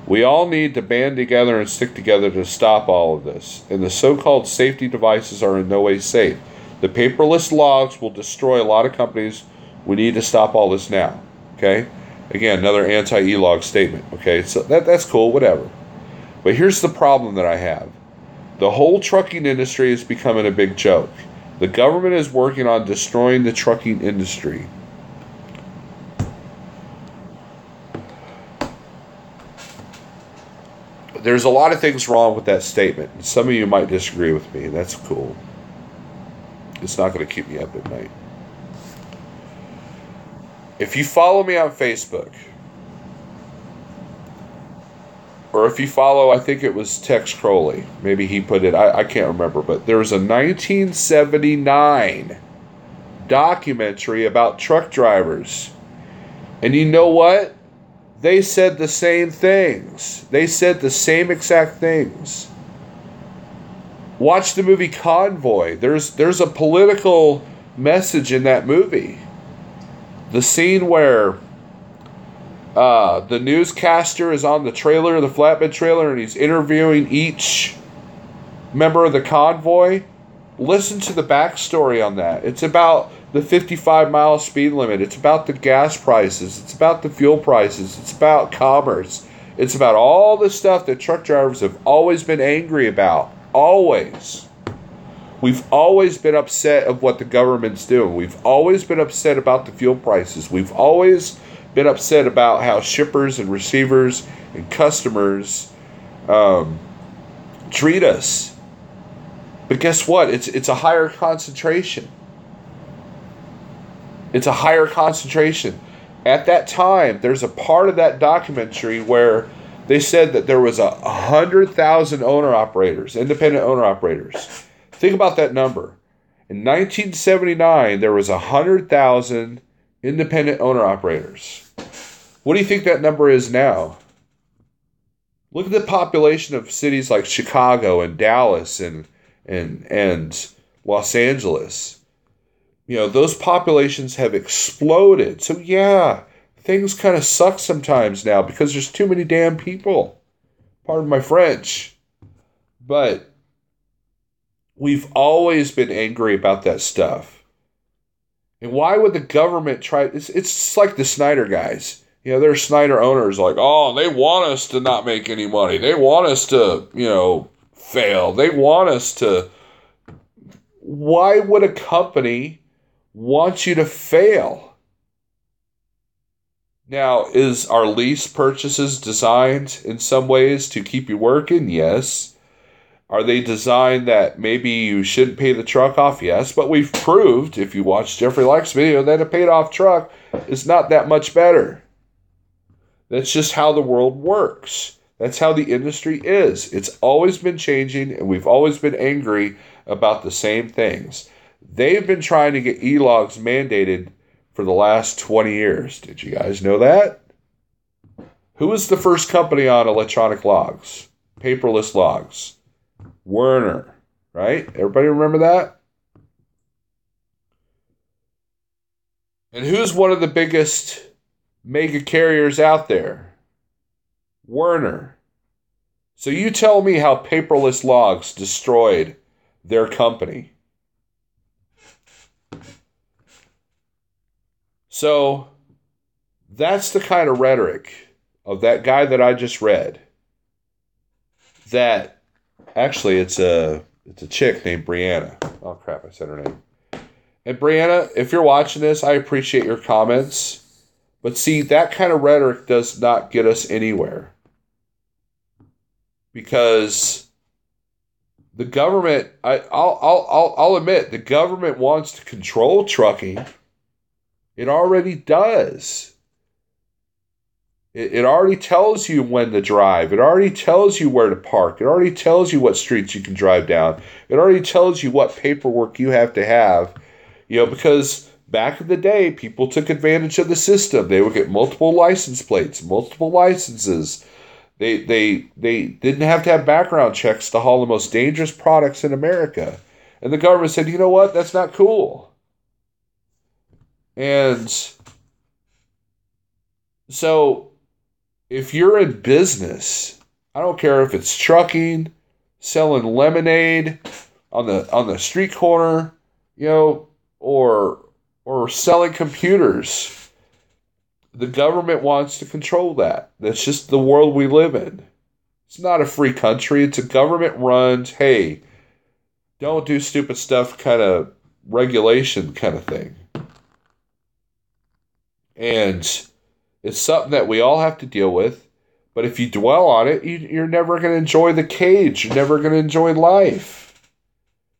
We all need to band together and stick together to stop all of this. And the so-called safety devices are in no way safe. The paperless logs will destroy a lot of companies. We need to stop all this now. Okay? Again, another anti-e-log statement. Okay? So that's cool, whatever. But here's the problem that I have. The whole trucking industry is becoming a big joke. The government is working on destroying the trucking industry. There's a lot of things wrong with that statement. Some of you might disagree with me, and that's cool. It's not going to keep me up at night. If you follow me on Facebook, or if you follow, I think it was Tex Crowley. Maybe he put it, I can't remember. But there was a 1979 documentary about truck drivers. And you know what? They said the same things. They said the same exact things. Watch the movie Convoy. There's a political message in that movie. The scene where the newscaster is on the trailer, the flatbed trailer, and he's interviewing each member of the convoy. Listen to the backstory on that. It's about the 55-mile speed limit. It's about the gas prices. It's about the fuel prices. It's about commerce. It's about all the stuff that truck drivers have always been angry about. Always. We've always been upset of what the government's doing. We've always been upset about the fuel prices. We've always been upset about how shippers and receivers and customers treat us. But guess what? It's a higher concentration. It's a higher concentration. At that time, there's a part of that documentary where they said that there was 100,000 owner-operators, independent owner-operators. Think about that number. In 1979, there was 100,000 independent owner-operators. What do you think that number is now? Look at the population of cities like Chicago and Dallas and Los Angeles. Those populations have exploded. So yeah, things kind of suck sometimes now because there's too many damn people. Pardon my French. But we've always been angry about that stuff. And why would the government try? It's like the Snyder guys. There are Snyder owners like, oh, they want us to not make any money. They want us to, fail. They want us to. Why would a company want you to fail? Now, is our lease purchases designed in some ways to keep you working? Yes. Are they designed that maybe you shouldn't pay the truck off? Yes, but we've proved, if you watch Jeffrey Like's video, that a paid off truck is not that much better. That's just how the world works. That's how the industry is. It's always been changing, and we've always been angry about the same things. They've been trying to get e-logs mandated for the last 20 years. Did you guys know that? Who was the first company on electronic logs? Paperless logs. Werner, right? Everybody remember that? And who's one of the biggest mega carriers out there? Werner. So you tell me how paperless logs destroyed their company. So that's the kind of rhetoric of that guy that I just read. That actually it's a chick named Brianna. Oh crap, I said her name. And Brianna, if you're watching this, I appreciate your comments. But see, that kind of rhetoric does not get us anywhere. Because the government, I'll admit, the government wants to control trucking. It already does. It already tells you when to drive. It already tells you where to park. It already tells you what streets you can drive down. It already tells you what paperwork you have to have. Because back in the day, people took advantage of the system. They would get multiple license plates, multiple licenses. They didn't have to have background checks to haul the most dangerous products in America. And the government said, you know what? That's not cool. And so if you're in business, I don't care if it's trucking, selling lemonade on the street corner, or selling computers. The government wants to control that. That's just the world we live in. It's not a free country. It's a government-run, hey, don't do stupid stuff kind of regulation kind of thing. And it's something that we all have to deal with. But if you dwell on it, you're never going to enjoy the cage. You're never going to enjoy life.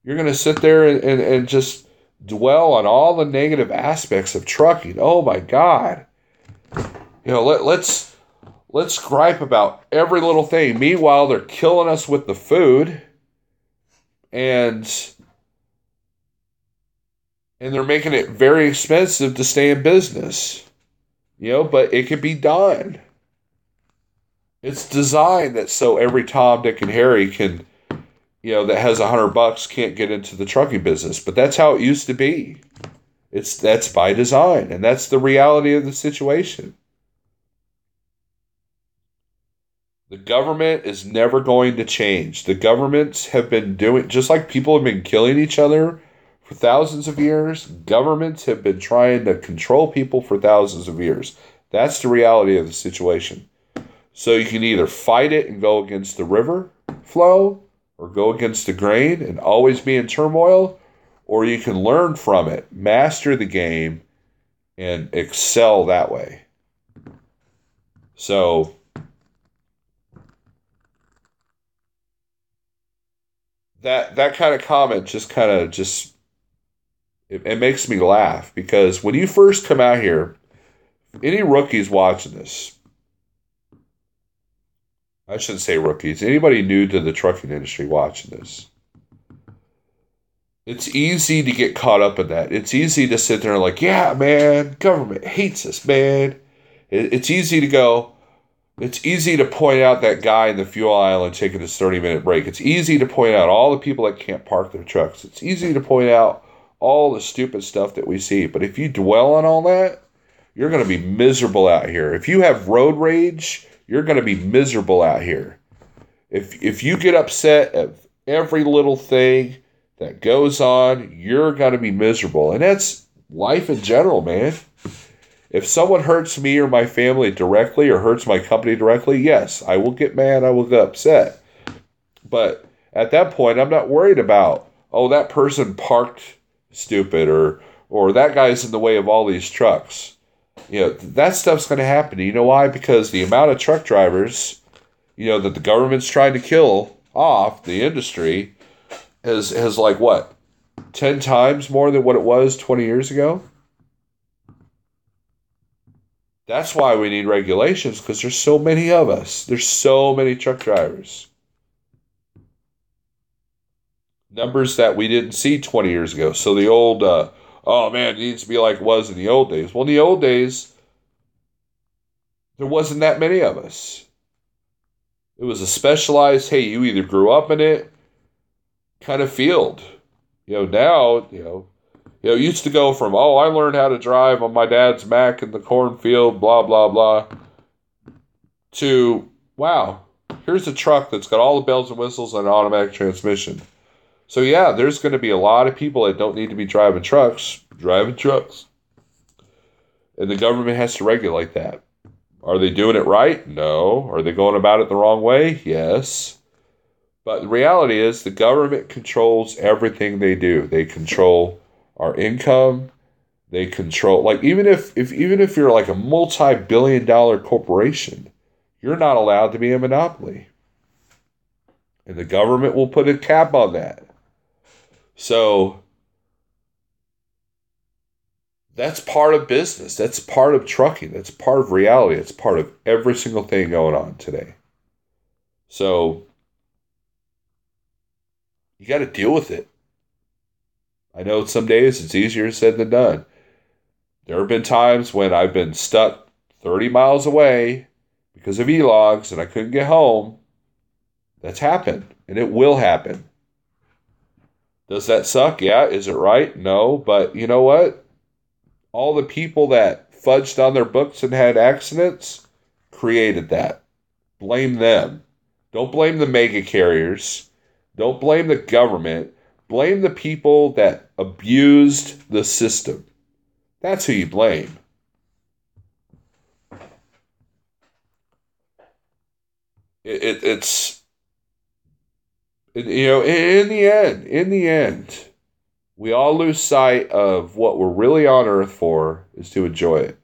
You're going to sit there and just dwell on all the negative aspects of trucking. Oh, my God. Let's gripe about every little thing. Meanwhile, they're killing us with the food. And they're making it very expensive to stay in business. But it can be done. It's designed that so every Tom, Dick, and Harry can, that has $100 can't get into the trucking business. But that's how it used to be. That's by design, and that's the reality of the situation. The government is never going to change. The governments have been doing, just like people have been killing each other for thousands of years, governments have been trying to control people for thousands of years. That's the reality of the situation. So you can either fight it and go against the river flow, or go against the grain and always be in turmoil, or you can learn from it, master the game, and excel that way. So that kind of comment it makes me laugh, because when you first come out here, any rookies watching this, I shouldn't say rookies, anybody new to the trucking industry watching this, it's easy to get caught up in that. It's easy to sit there like, yeah, man, government hates us, man. It's easy to go, it's easy to point out that guy in the fuel aisle and taking his 30-minute break. It's easy to point out all the people that can't park their trucks. It's easy to point out all the stupid stuff that we see. But if you dwell on all that, you're going to be miserable out here. If you have road rage, you're going to be miserable out here. If you get upset at every little thing that goes on, you're going to be miserable. And that's life in general, man. If someone hurts me or my family directly or hurts my company directly, yes, I will get mad, I will get upset. But at that point, I'm not worried about, that person parked stupid or that guy's in the way of all these trucks. That stuff's going to happen. You know why? Because the amount of truck drivers, that the government's trying to kill off, the industry has like what, 10 times more than what it was 20 years ago? That's why we need regulations, because there's so many of us. There's so many truck drivers. Numbers that we didn't see 20 years ago. So the old, oh man, it needs to be like it was in the old days. Well, in the old days, there wasn't that many of us. It was a specialized, hey, you either grew up in it kind of field. Now, it used to go from, oh, I learned how to drive on my dad's Mac in the cornfield, blah, blah, blah, to, wow, here's a truck that's got all the bells and whistles and an automatic transmission. So yeah, there's going to be a lot of people that don't need to be driving trucks. And the government has to regulate that. Are they doing it right? No. Are they going about it the wrong way? Yes. But the reality is the government controls everything they do. They control our income. They control, like, even if you're like a multi-billion-dollar corporation, you're not allowed to be a monopoly. And the government will put a cap on that. So that's part of business. That's part of trucking. That's part of reality. It's part of every single thing going on today. So you got to deal with it. I know some days it's easier said than done. There have been times when I've been stuck 30 miles away because of e-logs and I couldn't get home. That's happened, and it will happen. Does that suck? Yeah. Is it right? No. But you know what? All the people that fudged on their books and had accidents created that. Blame them. Don't blame the mega carriers. Don't blame the government. Blame the people that abused the system. That's who you blame. It's in the end, we all lose sight of what we're really on earth for is to enjoy it.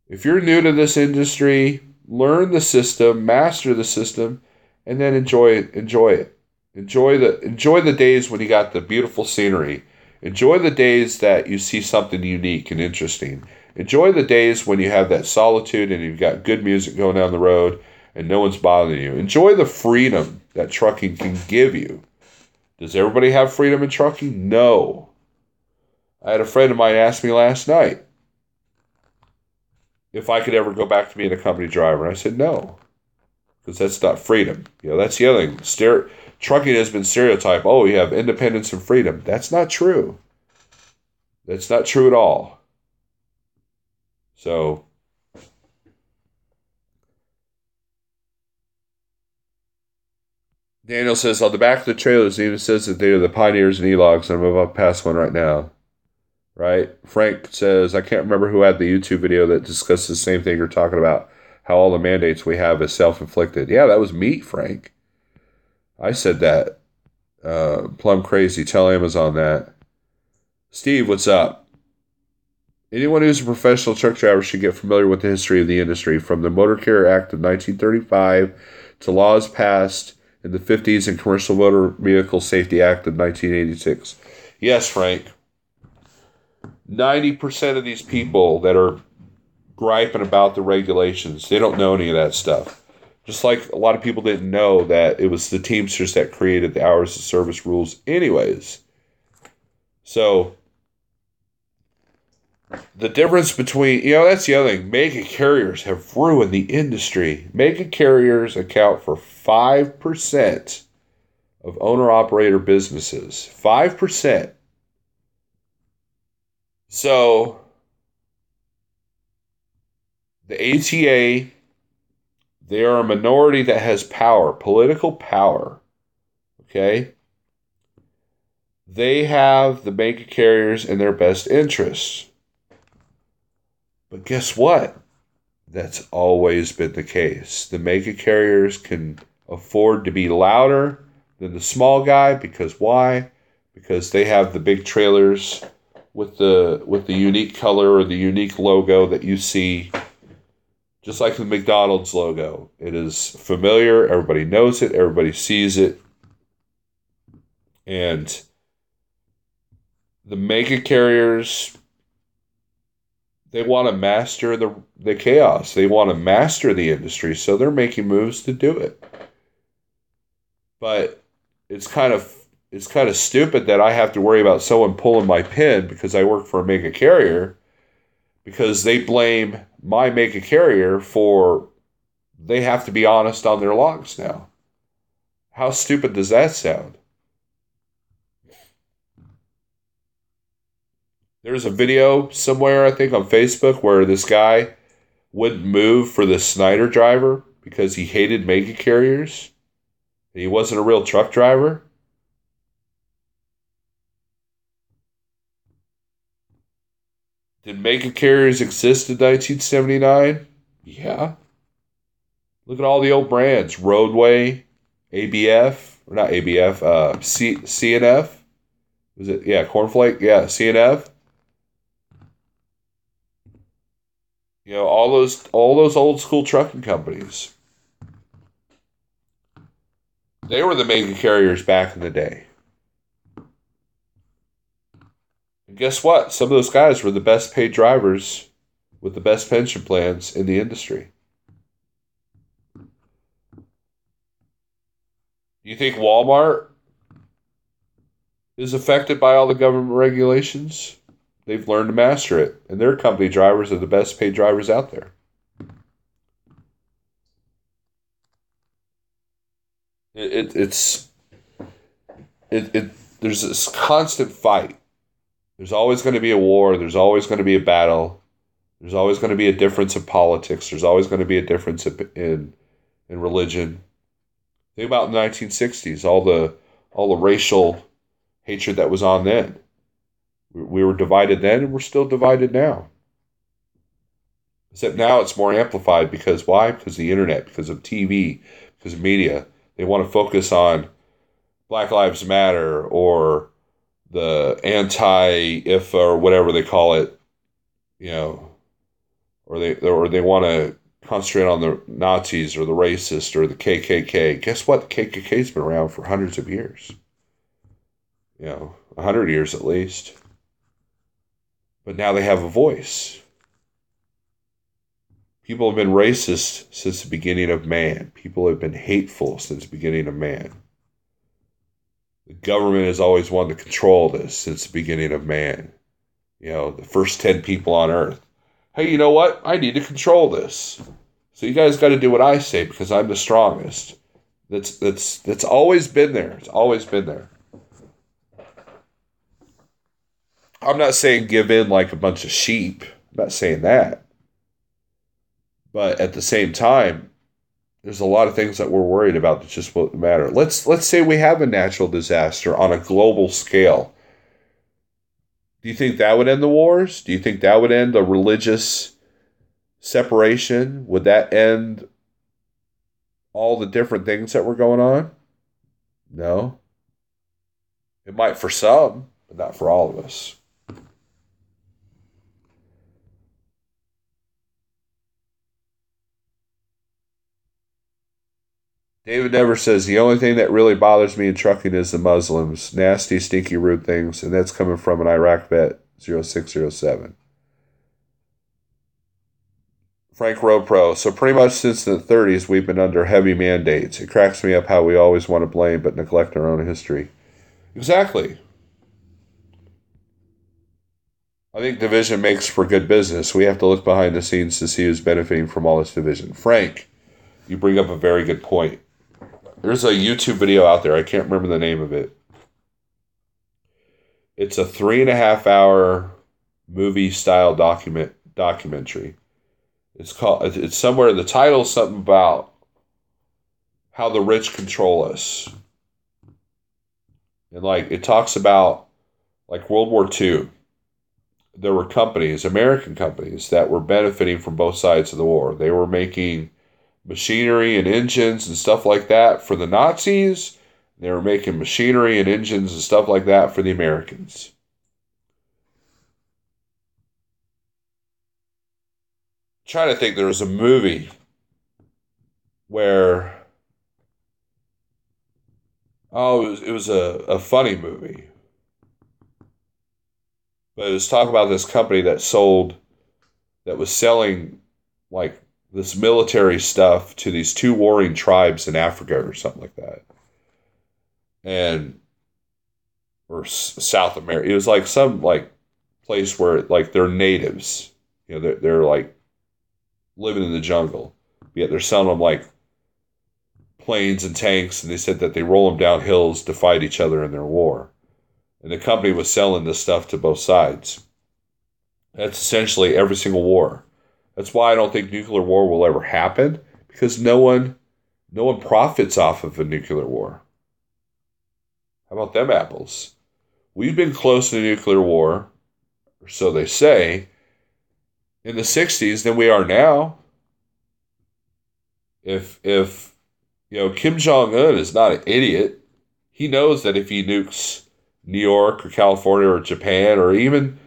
If you're new to this industry, learn the system, master the system, and then enjoy it. Enjoy the days when you got the beautiful scenery. Enjoy the days that you see something unique and interesting. Enjoy the days when you have that solitude and you've got good music going down the road and no one's bothering you. Enjoy the freedom that trucking can give you. Does everybody have freedom in trucking? No. I had a friend of mine ask me last night if I could ever go back to being a company driver. And I said no, because that's not freedom. That's the other thing. Trucking has been stereotyped. Oh, you have independence and freedom. That's not true. That's not true at all. So Daniel says, on the back of the trailers, it even says that they are the pioneers in e-logs, and I'm about to pass one right now. Right? Frank says, I can't remember who had the YouTube video that discussed the same thing you're talking about, how all the mandates we have is self-inflicted. Yeah, that was me, Frank. I said that. Plum crazy. Tell Amazon that. Steve, what's up? Anyone who's a professional truck driver should get familiar with the history of the industry, from the Motor Carrier Act of 1935 to laws passed in the 50s and Commercial Motor Vehicle Safety Act of 1986. Yes, Frank. 90% of these people that are griping about the regulations, they don't know any of that stuff. Just like a lot of people didn't know that it was the Teamsters that created the hours of service rules anyways. So the difference between, that's the other thing. Mega carriers have ruined the industry. Mega carriers account for 5% of owner-operator businesses. 5%. So the ATA, they are a minority that has power, political power. Okay? They have the mega carriers in their best interests. But guess what? That's always been the case. The mega carriers can afford to be louder than the small guy because why? Because they have the big trailers with the unique color or the unique logo that you see Just like the McDonald's logo. It is familiar. Everybody knows it. Everybody sees it. And the mega carriers, they want to master the chaos. They want to master the industry. So they're making moves to do it. But it's kind of stupid that I have to worry about someone pulling my pin because I work for a mega carrier, because they blame my mega carrier for they have to be honest on their logs now. How stupid does that sound? There's a video somewhere, I think on Facebook, where this guy wouldn't move for the Snyder driver because he hated mega carriers. He wasn't a real truck driver. Did mega carriers exist in 1979? Yeah. Look at all the old brands. Roadway, ABF, or not ABF, CNF. Was it? Yeah, Cornflake. Yeah, CNF. You know, all those old school trucking companies. They were the mega carriers back in the day. And guess what? Some of those guys were the best paid drivers with the best pension plans in the industry. You think Walmart is affected by all the government regulations? They've learned to master it, and their company drivers are the best paid drivers out there. It's there's this constant fight. There's always going to be a war. There's always going to be a battle. There's always going to be a difference in politics. There's always going to be a difference in religion. Think about the 1960s, all the racial hatred that was on then. We were divided then, and we're still divided now. Except now it's more amplified because why? Because of the internet, because of TV, because of media. They want to focus on Black Lives Matter or the anti-IFA or whatever they call it, you know, or they want to concentrate on the Nazis or the racist or the KKK. Guess what? The KKK's been around for hundreds of years. 100 years at least. But now they have a voice. People have been racist since the beginning of man. People have been hateful since the beginning of man. The government has always wanted to control this since the beginning of man. The first 10 people on earth. Hey, you know what? I need to control this. So you guys got to do what I say because I'm the strongest. That's always been there. It's always been there. I'm not saying give in like a bunch of sheep. I'm not saying that. But at the same time, there's a lot of things that we're worried about that just won't matter. Let's say we have a natural disaster on a global scale. Do you think that would end the wars? Do you think that would end the religious separation? Would that end all the different things that were going on? No. It might for some, but not for all of us. David Never says, the only thing that really bothers me in trucking is the Muslims. Nasty, stinky, rude things. And that's coming from an Iraq vet, 0607. Frank Rowe Pro. So pretty much since the 30s, we've been under heavy mandates. It cracks me up how we always want to blame but neglect our own history. Exactly. I think division makes for good business. We have to look behind the scenes to see who's benefiting from all this division. Frank, you bring up a very good point. There's a YouTube video out there. I can't remember the name of it. It's a 3.5-hour movie-style documentary. It's somewhere, the title's something about how the rich control us. And it talks about World War II. There were companies, American companies, that were benefiting from both sides of the war. They were making machinery and engines and stuff like that for the Nazis. They were making machinery and engines and stuff like that for the Americans. trying to think, there was a movie where, it was a funny movie, but it was talking about this company that was selling like this military stuff to these two warring tribes in Africa or something like that, and or South America. It was like some like place where like they're natives, they're like living in the jungle, yet they're selling them like planes and tanks, and they said that they roll them down hills to fight each other in their war. And the company was selling this stuff to both sides. That's essentially every single war. That's why I don't think nuclear war will ever happen, because no one profits off of a nuclear war. How about them apples? We've been close to nuclear war, or so they say, in the 60s than we are now. If Kim Jong-un is not an idiot, he knows that if he nukes New York or California or Japan, or even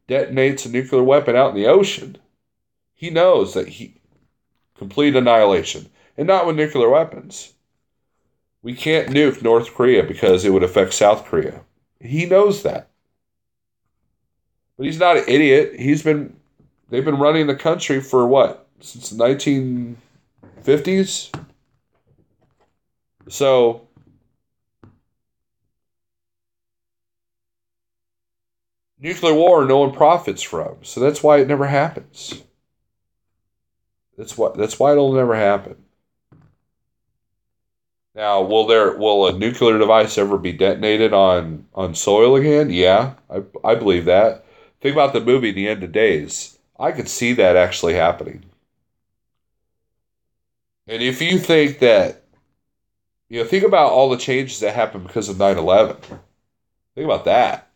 detonates a nuclear weapon out in the ocean, he knows that complete annihilation. And not with nuclear weapons. We can't nuke North Korea because it would affect South Korea. He knows that. But he's not an idiot. They've been running the country for what? Since the 1950s? So nuclear war, no one profits from. So that's why it never happens. That's why it'll never happen. Now, will a nuclear device ever be detonated on soil again? Yeah, I believe that. Think about the movie The End of Days. I could see that actually happening. And if you think that, think about all the changes that happened because of 9/11. Think about that.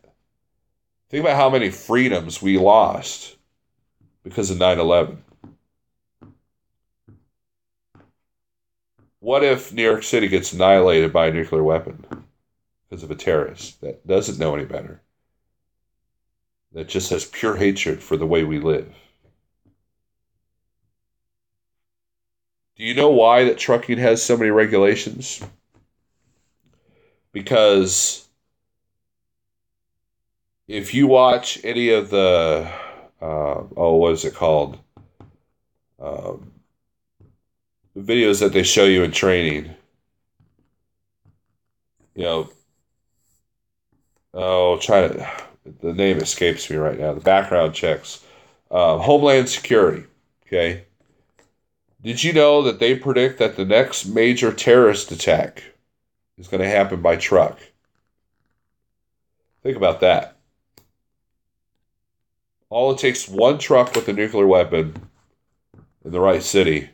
Think about how many freedoms we lost because of 9/11. What if New York City gets annihilated by a nuclear weapon because of a terrorist that doesn't know any better, that just has pure hatred for the way we live? Do you know why that trucking has so many regulations? Because if you watch any of the, what is it called? Videos that they show you in training, the name escapes me right now. The background checks, Homeland Security. Okay, did you know that they predict that the next major terrorist attack is going to happen by truck? Think about that. All it takes one truck with a nuclear weapon in the right city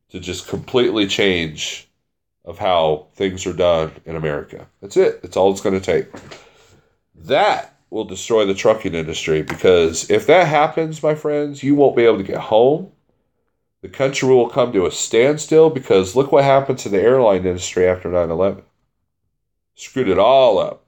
to just completely change of how things are done in America. That's it. That's all it's going to take. That will destroy the trucking industry, because if that happens, my friends, you won't be able to get home. The country will come to a standstill, because look what happened to the airline industry after 9/11. Screwed it all up.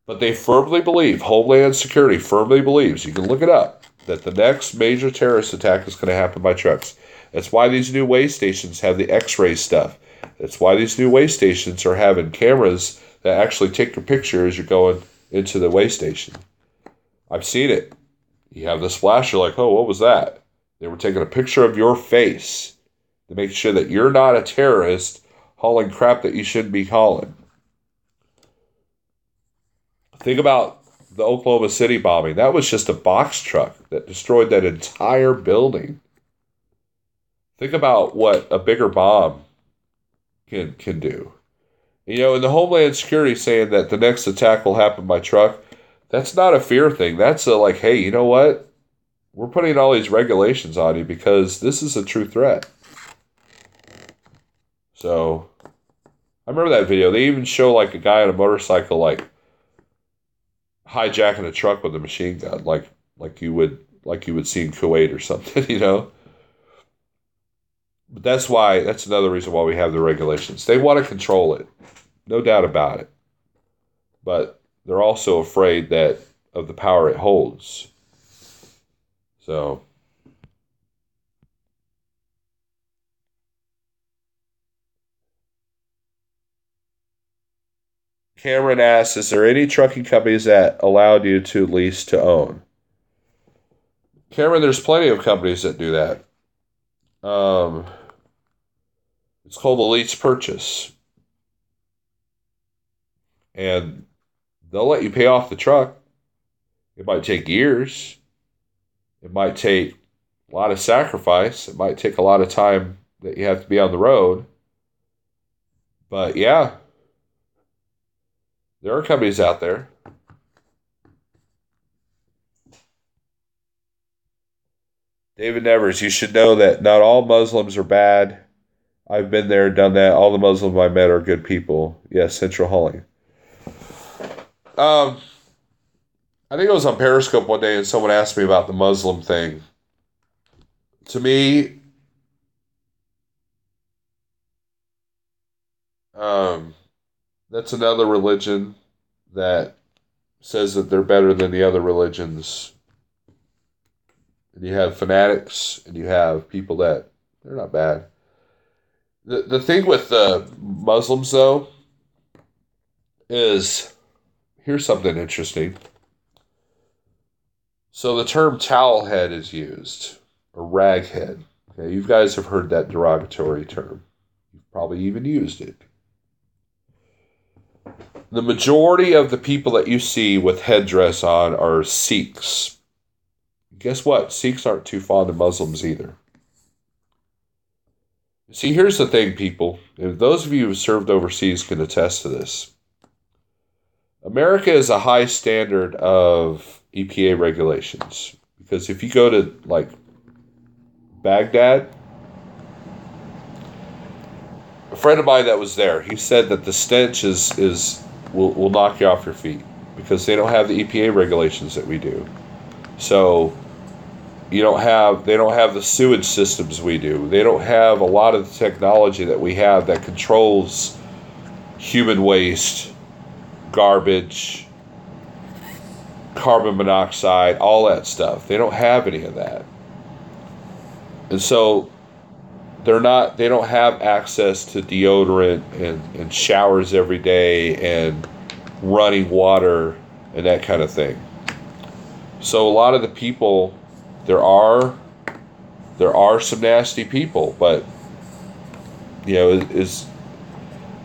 But they firmly believe, Homeland Security firmly believes, you can look it up, that the next major terrorist attack is going to happen by trucks. That's why these new way stations have the X-ray stuff. That's why these new way stations are having cameras that actually take your picture as you're going into the way station. I've seen it. You have this flash, you're like, oh, what was that? They were taking a picture of your face to make sure that you're not a terrorist hauling crap that you shouldn't be hauling. Think about the Oklahoma City bombing. That was just a box truck that destroyed that entire building. Think about what a bigger bomb can do. And the Homeland Security saying that the next attack will happen by truck, that's not a fear thing. That's a like, hey, you know what? We're putting all these regulations on you because this is a true threat. So, I remember that video. They even show like a guy on a motorcycle like hijacking a truck with a machine gun, like you would see in Kuwait or something, But that's another reason why we have the regulations. They want to control it, no doubt about it. But they're also afraid of the power it holds. So, Cameron asks, is there any trucking companies that allowed you to lease to own? Cameron, there's plenty of companies that do that. Um, it's called a lease purchase. And they'll let you pay off the truck. It might take years. It might take a lot of sacrifice. It might take a lot of time that you have to be on the road. But yeah, there are companies out there. David Nevers, you should know that not all Muslims are bad. I've been there, done that. All the Muslims I met are good people. Yes, Central Hauling. I think I was on Periscope one day and someone asked me about the Muslim thing. To me, um, that's another religion that says that they're better than the other religions. And you have fanatics and you have people that they're not bad. The thing with Muslims, though, is here's something interesting. So the term towel head is used, or rag head. Okay, you guys have heard that derogatory term. You've probably even used it. The majority of the people that you see with headdress on are Sikhs. Guess what? Sikhs aren't too fond of Muslims either. See, here's the thing, people. If those of you who served overseas can attest to this. America is a high standard of EPA regulations. Because if you go to, like, Baghdad, a friend of mine that was there, he said that the stench will knock you off your feet. Because they don't have the EPA regulations that we do. So they don't have the sewage systems we do. They don't have a lot of the technology that we have that controls human waste, garbage, carbon monoxide, all that stuff. They don't have any of that. And so they don't have access to deodorant and showers every day and running water and that kind of thing. So a lot of the people, there are some nasty people, but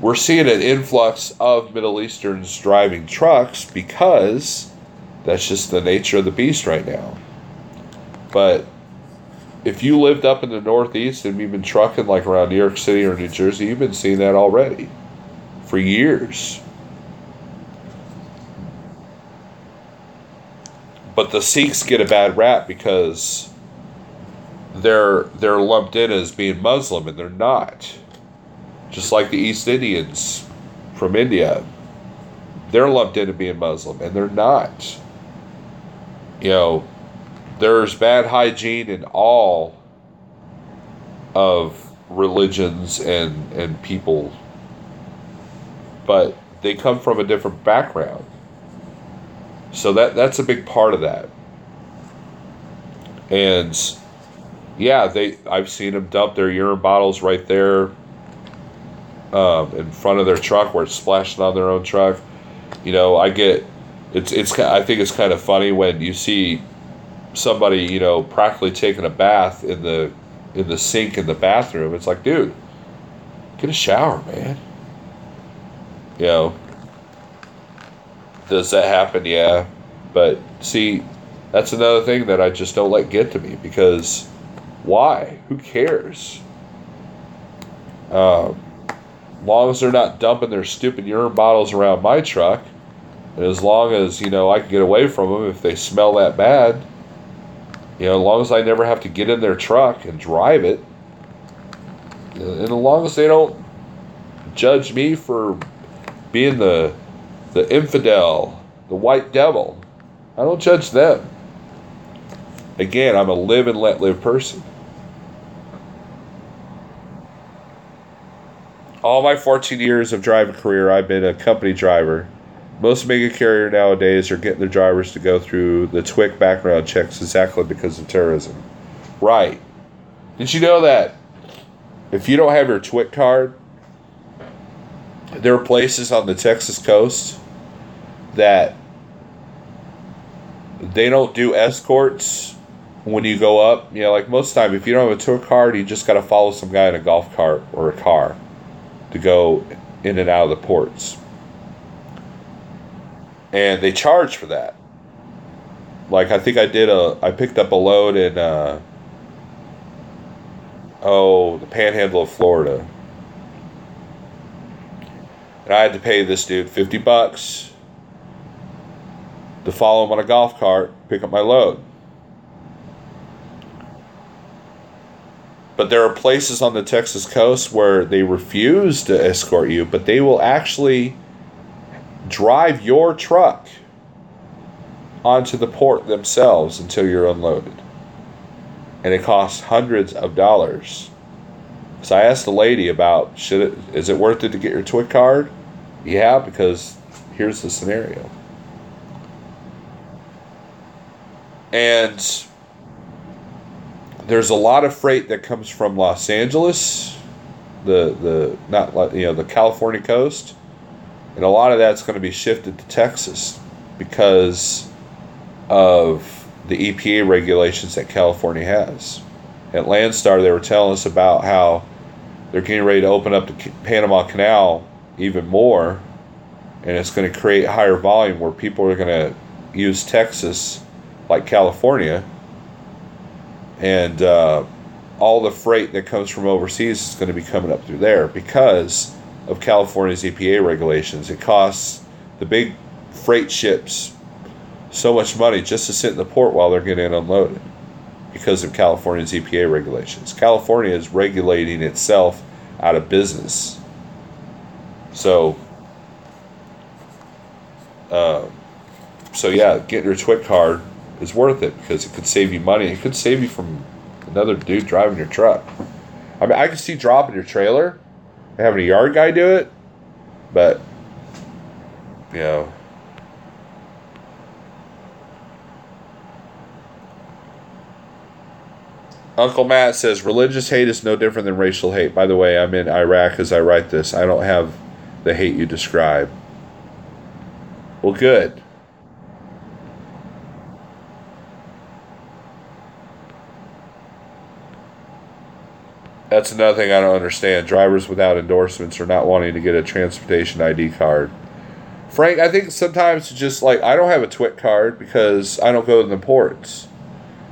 we're seeing an influx of Middle Easterns driving trucks because that's just the nature of the beast right now. But if you lived up in the Northeast and you've been trucking like around New York City or New Jersey, you've been seeing that already for years. But the Sikhs get a bad rap because they're lumped in as being Muslim, and they're not. Just like the East Indians from India, they're lumped into being Muslim, and they're not. There's bad hygiene in all of religions and people, but they come from a different background. So that's a big part of that. And yeah, I've seen them dump their urine bottles right there in front of their truck where it's splashing on their own truck. I think it's kind of funny when you see somebody, practically taking a bath in the sink in the bathroom. It's like, dude, get a shower, man. Does that happen? Yeah. But see, that's another thing that I just don't let get to me, because why? Who cares? Long as they're not dumping their stupid urine bottles around my truck, and as long as, I can get away from them if they smell that bad, as long as I never have to get in their truck and drive it, and as long as they don't judge me for being the infidel, the white devil, I don't judge them. Again, I'm a live and let live person. All my 14 years of driving career, I've been a company driver. Most mega carrier nowadays are getting their drivers to go through the TWIC background checks exactly because of terrorism. Right. Did you know that if you don't have your TWIC card, there are places on the Texas coast that they don't do escorts when you go up? You know, like most of the time, if you don't have a TWIC card, you just got to follow some guy in a golf cart or a car to go in and out of the ports. And they charge for that. Like, I think I picked up a load in, the panhandle of Florida. And I had to pay this dude $50 to follow him on a golf cart, pick up my load. But there are places on the Texas coast where they refuse to escort you, but they will actually drive your truck onto the port themselves until you're unloaded. And it costs hundreds of dollars. So I asked the lady about, is it worth it to get your TWIC card? Yeah, because here's the scenario. And there's a lot of freight that comes from Los Angeles, the California coast, and a lot of that's going to be shifted to Texas because of the EPA regulations that California has. At Landstar, they were telling us about how they're getting ready to open up the Panama Canal even more, and it's going to create higher volume where people are going to use Texas like California, and all the freight that comes from overseas is going to be coming up through there because of California's EPA regulations. It costs the big freight ships so much money just to sit in the port while they're getting unloaded because of California's EPA regulations. California is regulating itself out of business. So yeah, getting your TWIC card is worth it because it could save you money. It could save you from another dude driving your truck. I mean, I can see dropping your trailer and having a yard guy do it, but, you know. Uncle Matt says, religious hate is no different than racial hate. By the way, I'm in Iraq as I write this. I don't have the hate you describe. Well, good. That's another thing I don't understand. Drivers without endorsements are not wanting to get a transportation ID card. Frank, I think sometimes it's just like, I don't have a TWIC card because I don't go to the ports.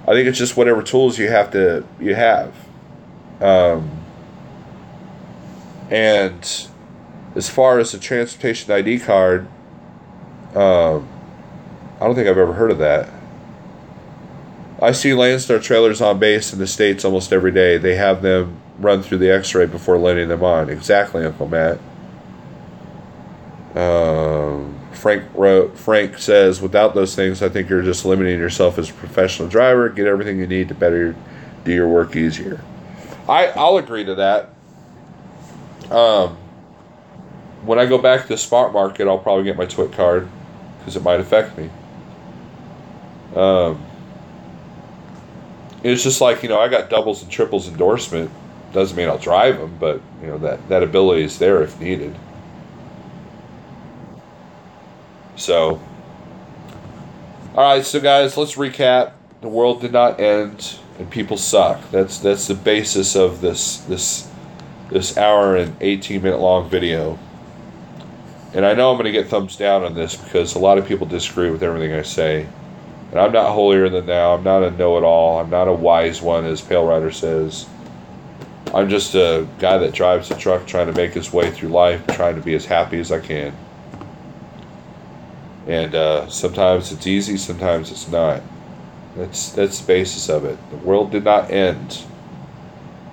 I think it's just whatever tools you have. And as far as the transportation ID card, I don't think I've ever heard of that. I see Landstar trailers on base in the States almost every day. They have them run through the x-ray before letting them on. Exactly, Uncle Matt. Frank says, without those things, I think you're just limiting yourself as a professional driver. Get everything you need to better do your work easier. I'll agree to that. When I go back to the spot market, I'll probably get my TWIC card because it might affect me. It's just like, I got doubles and triples endorsement. Doesn't mean I'll drive them, but that ability is there if needed. So, all right, so guys, let's recap. The world did not end, and people suck. That's the basis of this hour and 18-minute long video. And I know I'm going to get thumbs down on this because a lot of people disagree with everything I say. And I'm not holier than thou. I'm not a know-it-all. I'm not a wise one, as Pale Rider says. I'm just a guy that drives a truck trying to make his way through life, trying to be as happy as I can. And sometimes it's easy, sometimes it's not. That's the basis of it. The world did not end.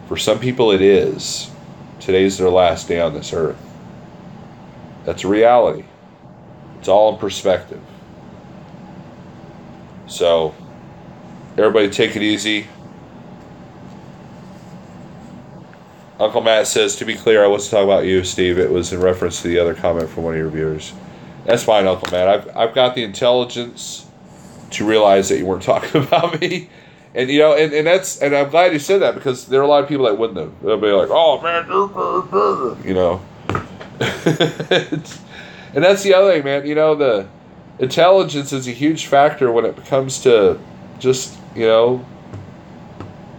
For some people it is. Today's their last day on this earth. That's a reality. It's all in perspective. So, everybody take it easy. Uncle Matt says, to be clear, I wasn't talking about you, Steve. It was in reference to the other comment from one of your viewers. That's fine, Uncle Matt. I've got the intelligence to realize that you weren't talking about me. And and I'm glad you said that, because there are a lot of people that wouldn't have. They'll be like, "Oh man," and that's the other thing, man. The intelligence is a huge factor when it comes to just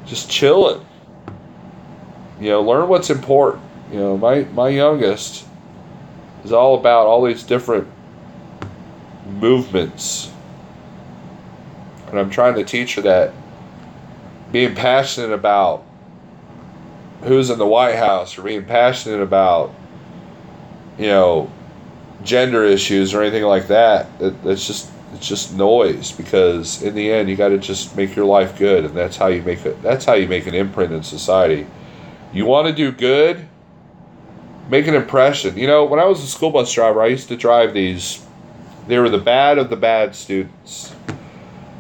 just chilling. Learn what's important. My youngest is all about all these different movements, and I'm trying to teach her that being passionate about who's in the White House, or being passionate about, gender issues or anything like that, it's just noise, because in the end you got to just make your life good, and that's how you make an imprint in society. You want to do good, make an impression. When I was a school bus driver, I used to drive these. They were the bad of the bad students.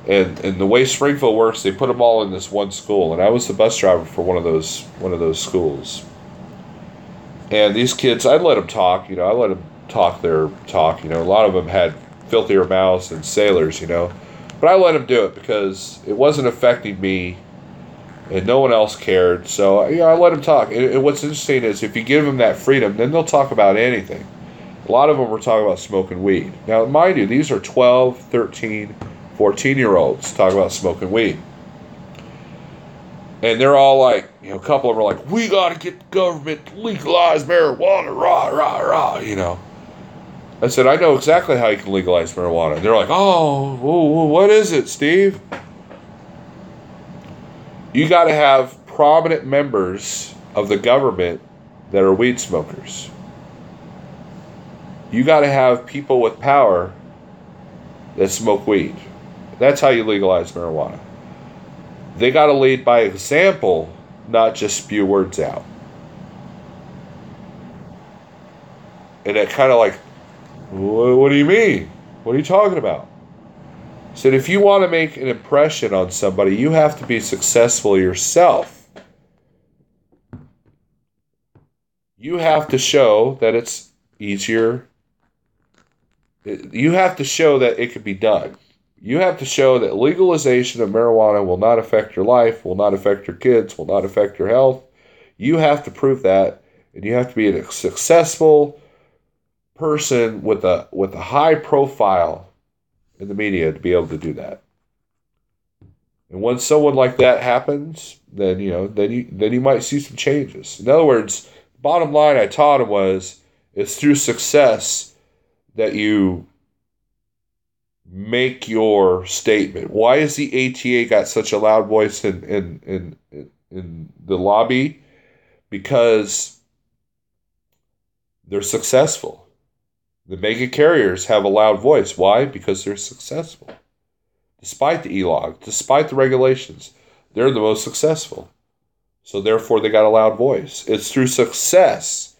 And the way Springfield works, they put them all in this one school, and I was the bus driver for one of those schools. And these kids, I'd let them talk. I let them talk their talk. A lot of them had filthier mouths than sailors. But I let them do it because it wasn't affecting me, and no one else cared. So I let them talk. And what's interesting is, if you give them that freedom, then they'll talk about anything. A lot of them were talking about smoking weed. Now, mind you, these are 12, 13, 14-year-olds talking about smoking weed. And they're all like, a couple of them are like, "We got to get the government to legalize marijuana, rah, rah, rah," I said, "I know exactly how you can legalize marijuana." And they're like, "Oh, what is it, Steve?" You got to have prominent members of the government that are weed smokers. You got to have people with power that smoke weed. That's how you legalize marijuana. They got to lead by example, not just spew words out. And it kind of like, "What do you mean? What are you talking about?" I said, if you want to make an impression on somebody, you have to be successful yourself. You have to show that it's easier. You have to show that it can be done. You have to show that legalization of marijuana will not affect your life, will not affect your kids, will not affect your health. You have to prove that, and you have to be a successful person with a high profile in the media to be able to do that. And once someone like that happens, then you might see some changes. In other words, bottom line I taught him was, it's through success that you make your statement. Why has the ATA got such a loud voice in the lobby? Because they're successful. The mega carriers have a loud voice. Why? Because they're successful. Despite the ELOG, despite the regulations, they're the most successful. So therefore they got a loud voice. It's through success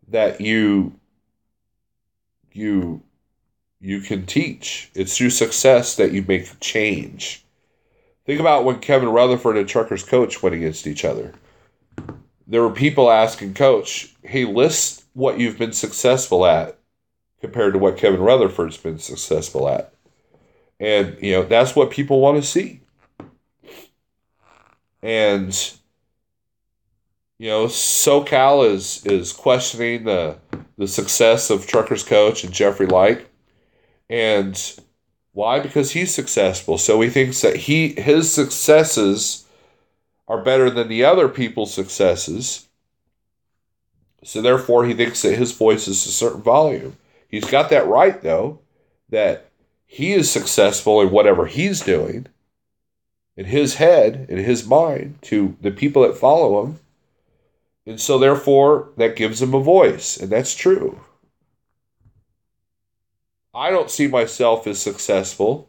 that you can teach. It's through success that you make change. Think about when Kevin Rutherford and Trucker's Coach went against each other. There were people asking Coach, "Hey, list what you've been successful at compared to what Kevin Rutherford's been successful at." And, that's what people want to see. And, SoCal is questioning the success of Trucker's Coach and Jeffrey Light. And why? Because he's successful. So he thinks that his successes are better than the other people's successes. So therefore he thinks that his voice is a certain volume. He's got that right, though, that he is successful in whatever he's doing, in his head, in his mind, to the people that follow him. And so therefore that gives him a voice. And that's true. I don't see myself as successful,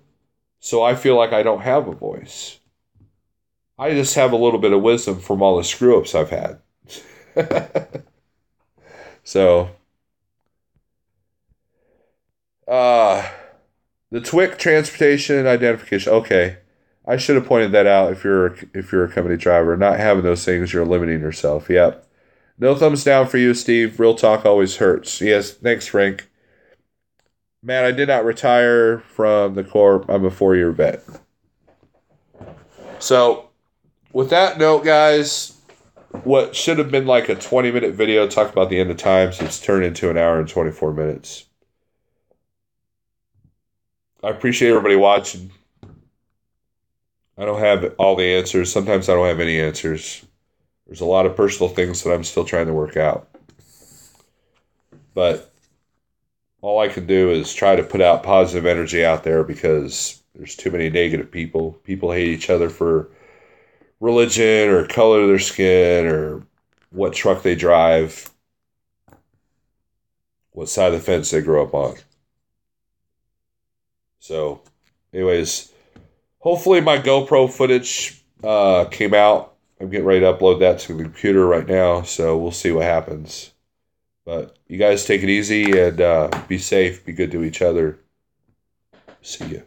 so I feel like I don't have a voice. I just have a little bit of wisdom from all the screw-ups I've had. So, the TWIC transportation identification. Okay, I should have pointed that out. If you're a company driver, not having those things, you're limiting yourself. Yep. No thumbs down for you, Steve. Real talk always hurts. Yes, thanks, Frank. Man, I did not retire from the Corps. I'm a 4-year vet. So, with that note, guys, what should have been like a 20-minute video talk about the end of times, it's turned into an hour and 24 minutes. I appreciate everybody watching. I don't have all the answers. Sometimes I don't have any answers. There's a lot of personal things that I'm still trying to work out. But all I can do is try to put out positive energy out there because there's too many negative people. People hate each other for religion or color of their skin or what truck they drive, what side of the fence they grew up on. So, anyways, hopefully my GoPro footage came out. I'm getting ready to upload that to the computer right now, so we'll see what happens. But you guys take it easy and be safe. Be good to each other. See ya.